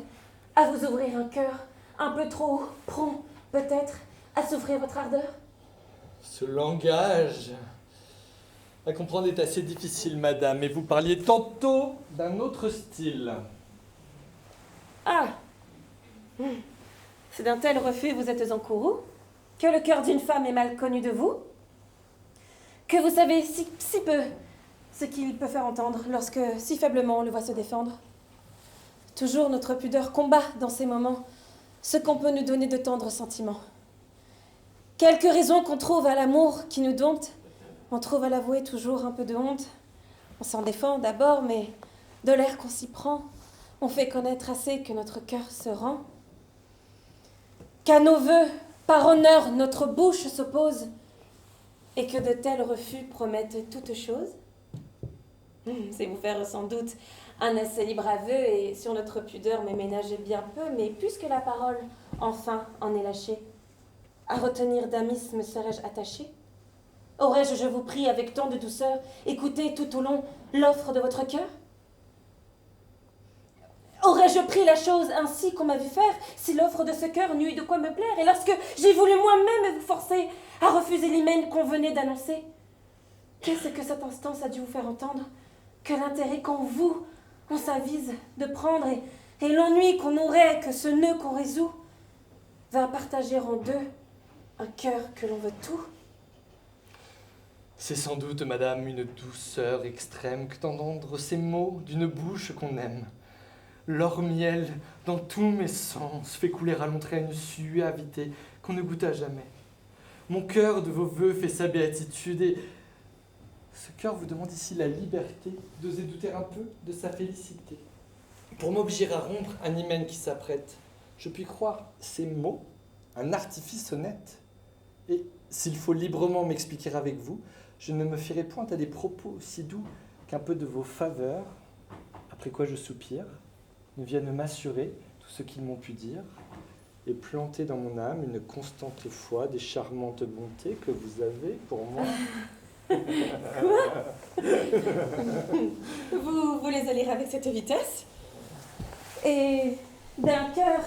B: à vous ouvrir un cœur un peu trop prompt, peut-être, à souffrir votre ardeur.
I: Ce langage à comprendre est assez difficile, madame, et vous parliez tantôt d'un autre style.
B: Ah, c'est d'un tel refus vous êtes en courroux, que le cœur d'une femme est mal connu de vous, que vous savez si peu ce qu'il peut faire entendre lorsque si faiblement on le voit se défendre. Toujours notre pudeur combat dans ces moments ce qu'on peut nous donner de tendres sentiments. Quelques raisons qu'on trouve à l'amour qui nous dompte, on trouve à l'avouer toujours un peu de honte. On s'en défend d'abord, mais de l'air qu'on s'y prend, on fait connaître assez que notre cœur se rend. Qu'à nos vœux, par honneur, notre bouche s'oppose, et que de tels refus promettent toutes choses. C'est vous faire sans doute un assez libre aveu, et sur notre pudeur me ménager bien peu, mais puisque la parole, enfin, en est lâchée, à retenir Damis me serais-je attachée? Aurais-je, je vous prie, avec tant de douceur, écouté tout au long l'offre de votre cœur? Aurais-je pris la chose ainsi qu'on m'a vu faire, si l'offre de ce cœur n'eût eu de quoi me plaire, et lorsque j'ai voulu moi-même vous forcer à refuser l'hymen qu'on venait d'annoncer? Qu'est-ce que cette instance a dû vous faire entendre? Que l'intérêt qu'en vous, on s'avise de prendre, et l'ennui qu'on aurait, que ce nœud qu'on résout, va partager en deux un cœur que l'on veut tout.
I: C'est sans doute, madame, une douceur extrême que d'entendre ces mots d'une bouche qu'on aime. L'or miel, dans tous mes sens, fait couler à l'entrée une suavité qu'on ne goûta jamais. Mon cœur de vos voeux fait sa béatitude, et ce cœur vous demande ici la liberté d'oser douter un peu de sa félicité. Pour m'obliger à rompre un hymen qui s'apprête, je puis croire ces mots un artifice honnête. Et s'il faut librement m'expliquer avec vous, je ne me fierai point à des propos si doux qu'un peu de vos faveurs, après quoi je soupire, ne viennent m'assurer tout ce qu'ils m'ont pu dire, et planter dans mon âme une constante foi des charmantes bontés que vous avez pour moi.
B: Vous les allez avec cette vitesse? Et d'un cœur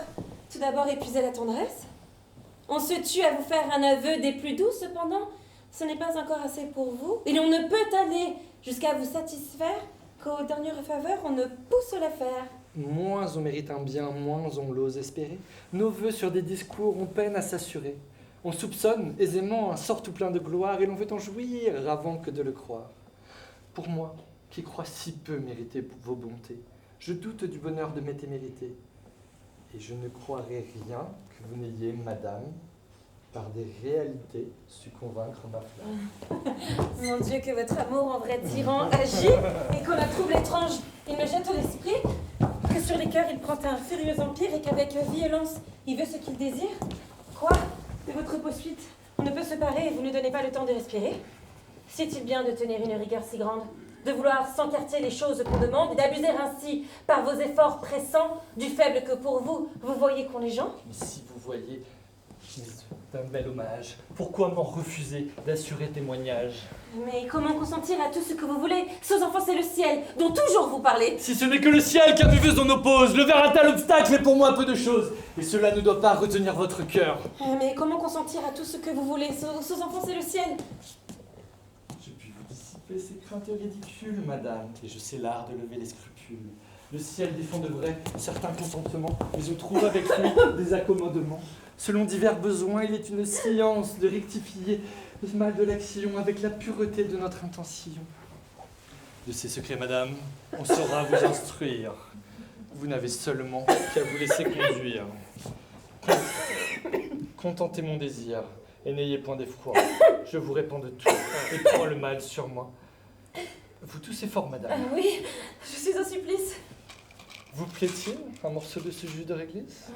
B: tout d'abord épuisé la tendresse? On se tue à vous faire un aveu des plus doux, cependant, ce n'est pas encore assez pour vous. Et on ne peut aller jusqu'à vous satisfaire qu'aux dernières faveurs, on ne pousse l'affaire.
I: Moins on mérite un bien, moins on l'ose espérer. Nos vœux sur des discours ont peine à s'assurer. On soupçonne aisément un sort tout plein de gloire, et l'on veut en jouir avant que de le croire. Pour moi, qui crois si peu mériter vos bontés, je doute du bonheur de mes témérités. Et je ne croirai rien que vous n'ayez, madame, par des réalités, su convaincre ma flamme.
B: Mon Dieu, que votre amour en vrai tyran agit, et qu'on la trouble étrange, il me jette l'esprit, que sur les cœurs il prend un furieux empire, et qu'avec violence il veut ce qu'il désire. Quoi? De votre poursuite, on ne peut se parer, et vous ne donnez pas le temps de respirer? C'est-il bien de tenir une rigueur si grande, de vouloir s'encarter les choses qu'on demande, et d'abuser ainsi, par vos efforts pressants, du faible que pour vous, vous voyez qu'on est gens?
I: Mais si vous voyez, C'est un bel hommage. Pourquoi m'en refuser d'assurer témoignage?
B: Mais comment consentir à tout ce que vous voulez? Ces enfants, c'est le ciel, dont toujours vous parlez.
I: Si ce n'est que le ciel qu'à vivez on oppose, le vers un tel obstacle est pour moi peu de choses, et cela ne doit pas retenir votre cœur.
B: Mais comment consentir à tout ce que vous voulez? Ces enfants, c'est le ciel.
I: Je puis vous dissiper ces craintes ridicules, madame, et je sais l'art de lever les scrupules. Le ciel défend de vrai certains consentements, mais on trouve avec lui des accommodements. Selon divers besoins, il est une science de rectifier le mal de l'action avec la pureté de notre intention. De ces secrets, madame, on saura vous instruire. Vous n'avez seulement qu'à vous laisser conduire. Contentez mon désir, et n'ayez point d'effroi. Je vous réponds de tout, et prends le mal sur moi. Vous toussez fort, madame.
B: Oui, je suis au supplice.
I: Vous plaît-il un morceau de ce jus de réglisse?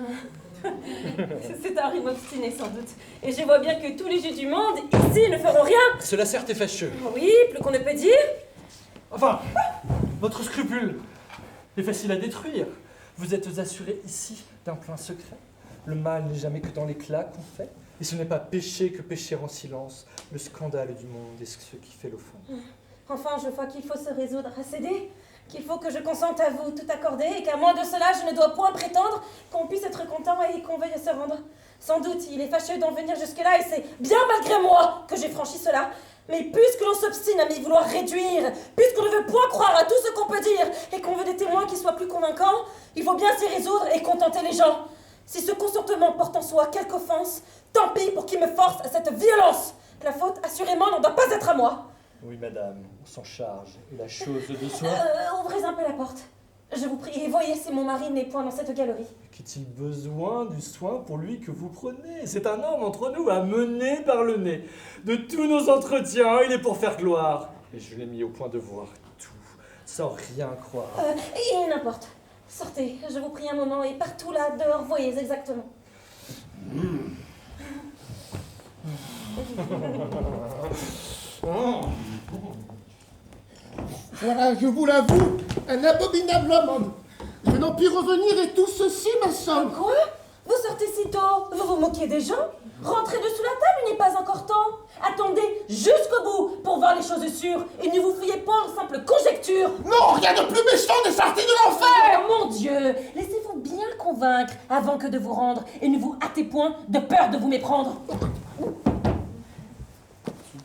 B: C'est un rime obstiné, sans doute. Et je vois bien que tous les jus du monde, ici, ne feront rien.
I: Cela certes est fâcheux.
B: Oui, plus qu'on ne peut dire.
I: Enfin, votre scrupule est facile à détruire. Vous êtes assuré ici d'un plein secret. Le mal n'est jamais que dans l'éclat qu'on fait. Et ce n'est pas pécher que pécher en silence. Le scandale du monde est ce qui fait l'offense.
B: Enfin, je vois qu'il faut se résoudre à céder, qu'il faut que je consente à vous tout accorder, et qu'à moins de cela, je ne dois point prétendre qu'on puisse être content et qu'on veuille se rendre. Sans doute, il est fâcheux d'en venir jusque-là, et c'est bien malgré moi que j'ai franchi cela. Mais puisque l'on s'obstine à m'y vouloir réduire, puisqu'on ne veut point croire à tout ce qu'on peut dire, et qu'on veut des témoins qui soient plus convaincants, il faut bien s'y résoudre et contenter les gens. Si ce consentement porte en soi quelque offense, tant pis pour qui me force à cette violence. La faute, assurément, n'en doit pas être à moi.
I: Oui, madame, on s'en charge. Et la chose de soi...
B: Ouvrez un peu la porte. Je vous prie, et voyez si mon mari n'est point dans cette galerie.
I: Qu'est-il besoin du soin pour lui que vous prenez? C'est un homme entre nous à mener par le nez. De tous nos entretiens, il est pour faire gloire. Et je l'ai mis au point de voir tout, sans rien croire.
B: Et n'importe. Sortez, je vous prie un moment, et partout là, dehors, voyez exactement.
F: Voilà, je vous l'avoue, un abominable homme. Je n'en puis revenir et tout ceci m'assomme.
B: Quoi? Vous sortez si tôt? Vous vous moquez des gens? Rentrez dessous la table, il n'est pas encore temps. Attendez jusqu'au bout pour voir les choses sûres, et ne vous fiez pas en simple conjecture.
F: Non, rien de plus méchant n'est sorti de l'enfer.
B: Oh mon Dieu! Laissez-vous bien convaincre avant que de vous rendre, et ne vous hâtez point de peur de vous méprendre.
I: Tout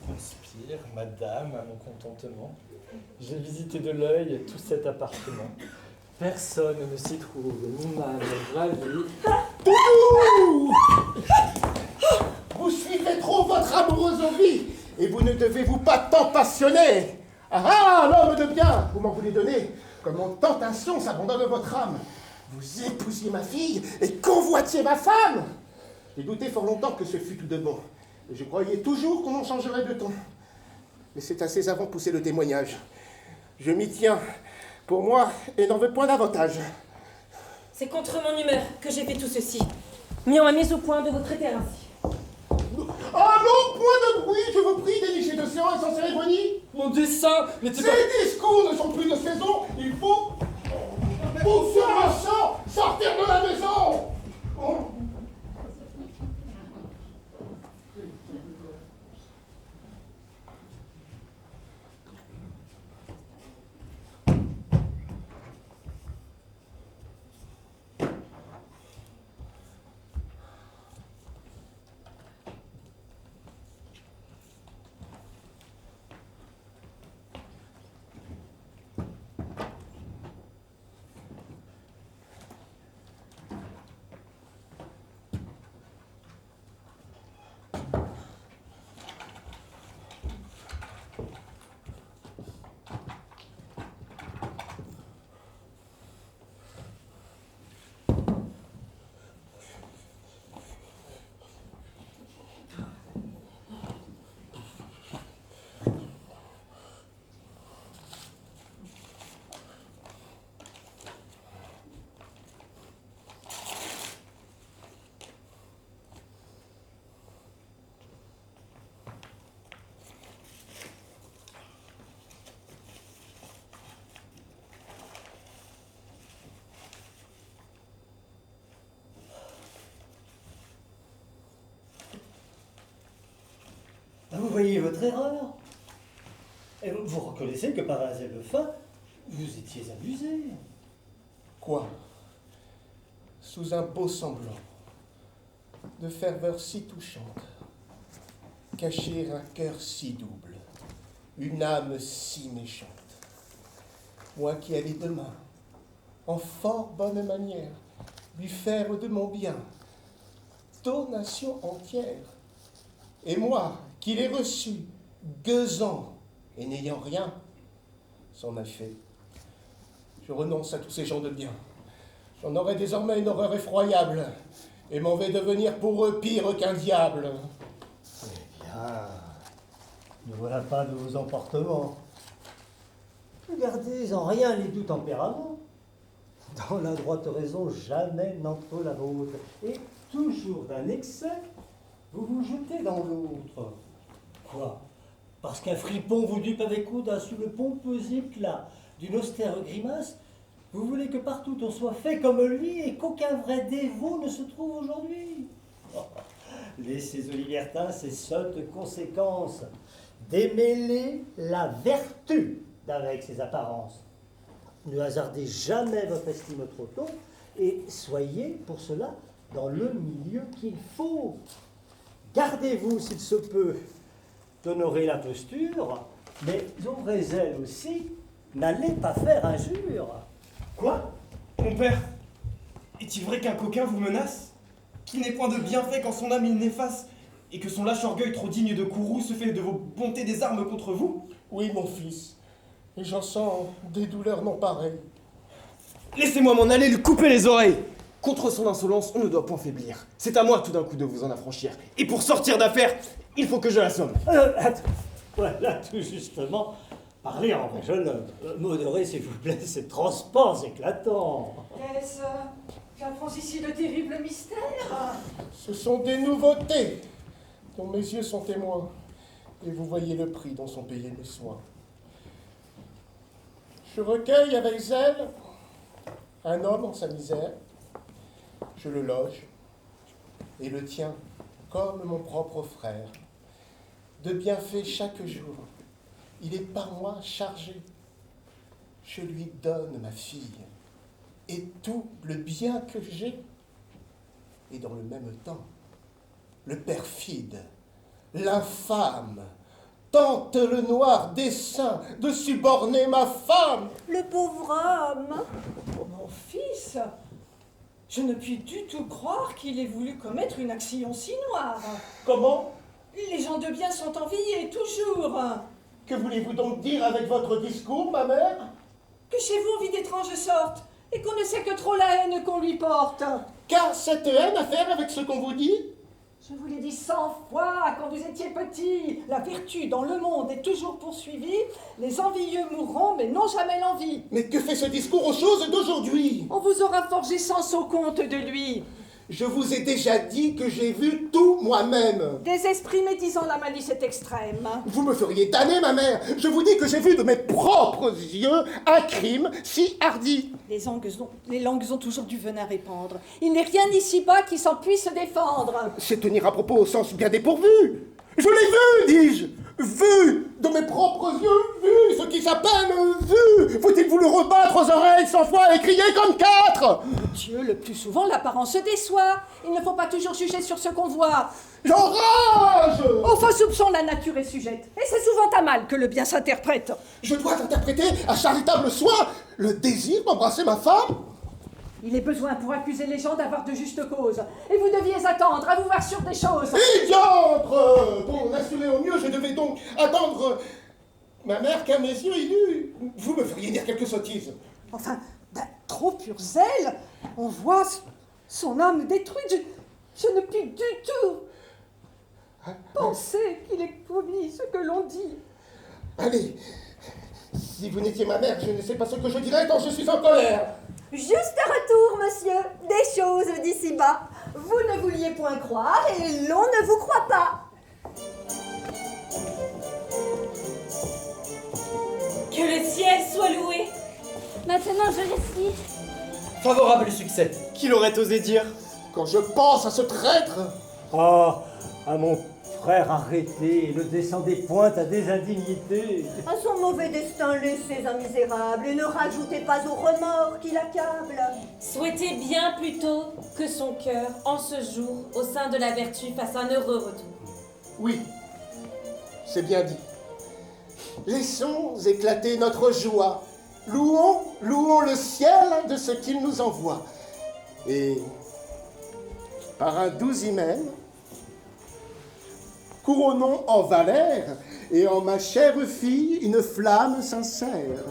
I: conspire, madame, à mon contentement. J'ai visité de l'œil tout cet appartement. Personne ne s'y trouve, ni mal, ravi.
F: Vous suivez trop votre amoureuse envie, et vous ne devez-vous pas tant passionner. Ah, l'homme de bien, vous m'en voulez donner, comme en tentation s'abandonne votre âme. Vous épousiez ma fille et convoitiez ma femme. J'ai douté fort longtemps que ce fût tout de bon, et je croyais toujours qu'on en changerait de ton. Mais c'est à ses avants pousser le témoignage. Je m'y tiens pour moi et n'en veux point davantage.
B: C'est contre mon humeur que j'ai fait tout ceci. Mais on m'a mis au point de vous traiter ainsi.
F: Ah non, point de bruit, je vous prie, déniché de séance et sans cérémonie.
I: Mon dessein n'était pas...
F: Ces discours ne sont plus de saison, il faut... Pour ce marchand, sortir de la maison.
E: voyez votre erreur. Et vous reconnaissez que par un zèle fin, vous étiez amusé.
F: Quoi? Sous un beau semblant de ferveur si touchante, cacher un cœur si double, une âme si méchante. Moi qui allais demain, en fort bonne manière, lui faire de mon bien, donation entière. Et moi qui l'ai reçu, gueusant et n'ayant rien, c'en a fait. Je renonce à tous ces gens de bien. J'en aurai désormais une horreur effroyable, et m'en vais devenir pour eux pire qu'un diable.
E: Eh bien, ne voilà pas de vos emportements. Ne gardez en rien les doux tempéraments. Dans la droite raison, jamais n'entre la vôtre. Et toujours d'un excès, vous vous jetez dans l'autre. Quoi? Parce qu'un fripon vous dupe avec audace sous le pompeux éclat d'une austère grimace, vous voulez que partout on soit fait comme lui et qu'aucun vrai dévot ne se trouve aujourd'hui? Oh, laissez aux libertins ces sottes conséquences. Démêlez la vertu d'avec ses apparences. Ne hasardez jamais votre estime trop tôt et soyez pour cela dans le milieu qu'il faut. Gardez-vous, s'il se peut, d'honorer la posture, mais au vrai zèle aussi, n'allez pas faire injure.
D: Quoi? Mon père, est-il vrai qu'un coquin vous menace? Qu'il n'est point de bienfait quand son âme il n'efface, et que son lâche orgueil trop digne de Kourou se fait de vos bontés des armes contre vous?
F: Oui, mon fils, et j'en sens des douleurs non pareilles.
D: Laissez-moi m'en aller lui couper les oreilles! Contre son insolence, on ne doit point faiblir. C'est à moi tout d'un coup de vous en affranchir. Et pour sortir d'affaire, il faut que je l'assomme.
E: Voilà, tout justement. Parlez en vrai jeune homme. Modérez, s'il vous plaît, ces transports éclatants.
A: Qu'est-ce? J'apprends ici de terribles mystères.
F: Ce sont des nouveautés dont mes yeux sont témoins. Et vous voyez le prix dont sont payés mes soins. Je recueille avec zèle un homme en sa misère. Je le loge et le tiens comme mon propre frère. De bienfaits chaque jour, il est par moi chargé. Je lui donne ma fille et tout le bien que j'ai. Et dans le même temps, le perfide, l'infâme, tente le noir dessein de suborner ma femme.
C: Le pauvre homme.
A: Mon fils, je ne puis du tout croire qu'il ait voulu commettre une action si noire.
F: Comment?
A: Les gens de bien sont enviés, toujours.
F: Que voulez-vous donc dire avec votre discours, ma mère?
A: Que chez vous on vit d'étranges sortes, et qu'on ne sait que trop la haine qu'on lui porte.
F: Qu'a cette haine à faire avec ce qu'on vous dit?
A: Je vous l'ai dit 100 fois quand vous étiez petit. La vertu dans le monde est toujours poursuivie. Les envieux mourront, mais non jamais l'envie.
F: Mais que fait ce discours aux choses d'aujourd'hui?
A: On vous aura forgé sans saut compte de lui.
F: Je vous ai déjà dit que j'ai vu tout moi-même.
A: Des esprits médisant la malice est extrême.
F: Vous me feriez damner, ma mère. Je vous dis que j'ai vu de mes propres yeux un crime si hardi.
A: Les langues ont toujours du venin répandre. Il n'est rien ici-bas qui s'en puisse défendre.
F: C'est tenir à propos au sens bien dépourvu. Je l'ai vu, dis-je. Vu de mes propres yeux, vu ce qui s'appelle vu. Faut-il vous le rebattre aux oreilles 100 fois et crier comme 4?
A: Dieu, le plus souvent, l'apparence déçoit. Il ne faut pas toujours juger sur ce qu'on voit.
F: J'enrage!
A: Au faux soupçon, la nature est sujette. Et c'est souvent à mal que le bien s'interprète.
F: Je dois interpréter à charitable soin le désir d'embrasser ma femme?
A: Il est besoin pour accuser les gens d'avoir de justes causes. Et vous deviez attendre à vous voir sur des choses.
F: Diantre! Pour l'assurer au mieux, je devais donc attendre ma mère qu'à mes yeux il eut. Vous me feriez dire quelque sottise.
A: Enfin, d'un trop pur zèle, on voit son âme détruite. Je ne puis du tout penser qu'il ait commis ce que l'on dit.
F: Allez, si vous n'étiez ma mère, je ne sais pas ce que je dirais quand je suis en colère.
C: Juste retour, monsieur, des choses d'ici-bas. Vous ne vouliez point croire et l'on ne vous croit pas.
B: Que le ciel soit loué.
G: Maintenant, je respire.
H: Favorable succès.
D: Qui l'aurait osé dire?
F: Quand je pense à ce traître,
E: Ah, à mon frère arrêté et ne descendez point à des indignités.
C: À son mauvais destin, laissez un misérable et ne rajoutez pas au remords qui l'accable.
B: Souhaitez bien plutôt que son cœur, en ce jour, au sein de la vertu, fasse un heureux retour.
F: Oui, c'est bien dit. Laissons éclater notre joie. Louons le ciel de ce qu'il nous envoie. Et par un doux hymen, couronnons en Valère et en ma chère fille une flamme sincère.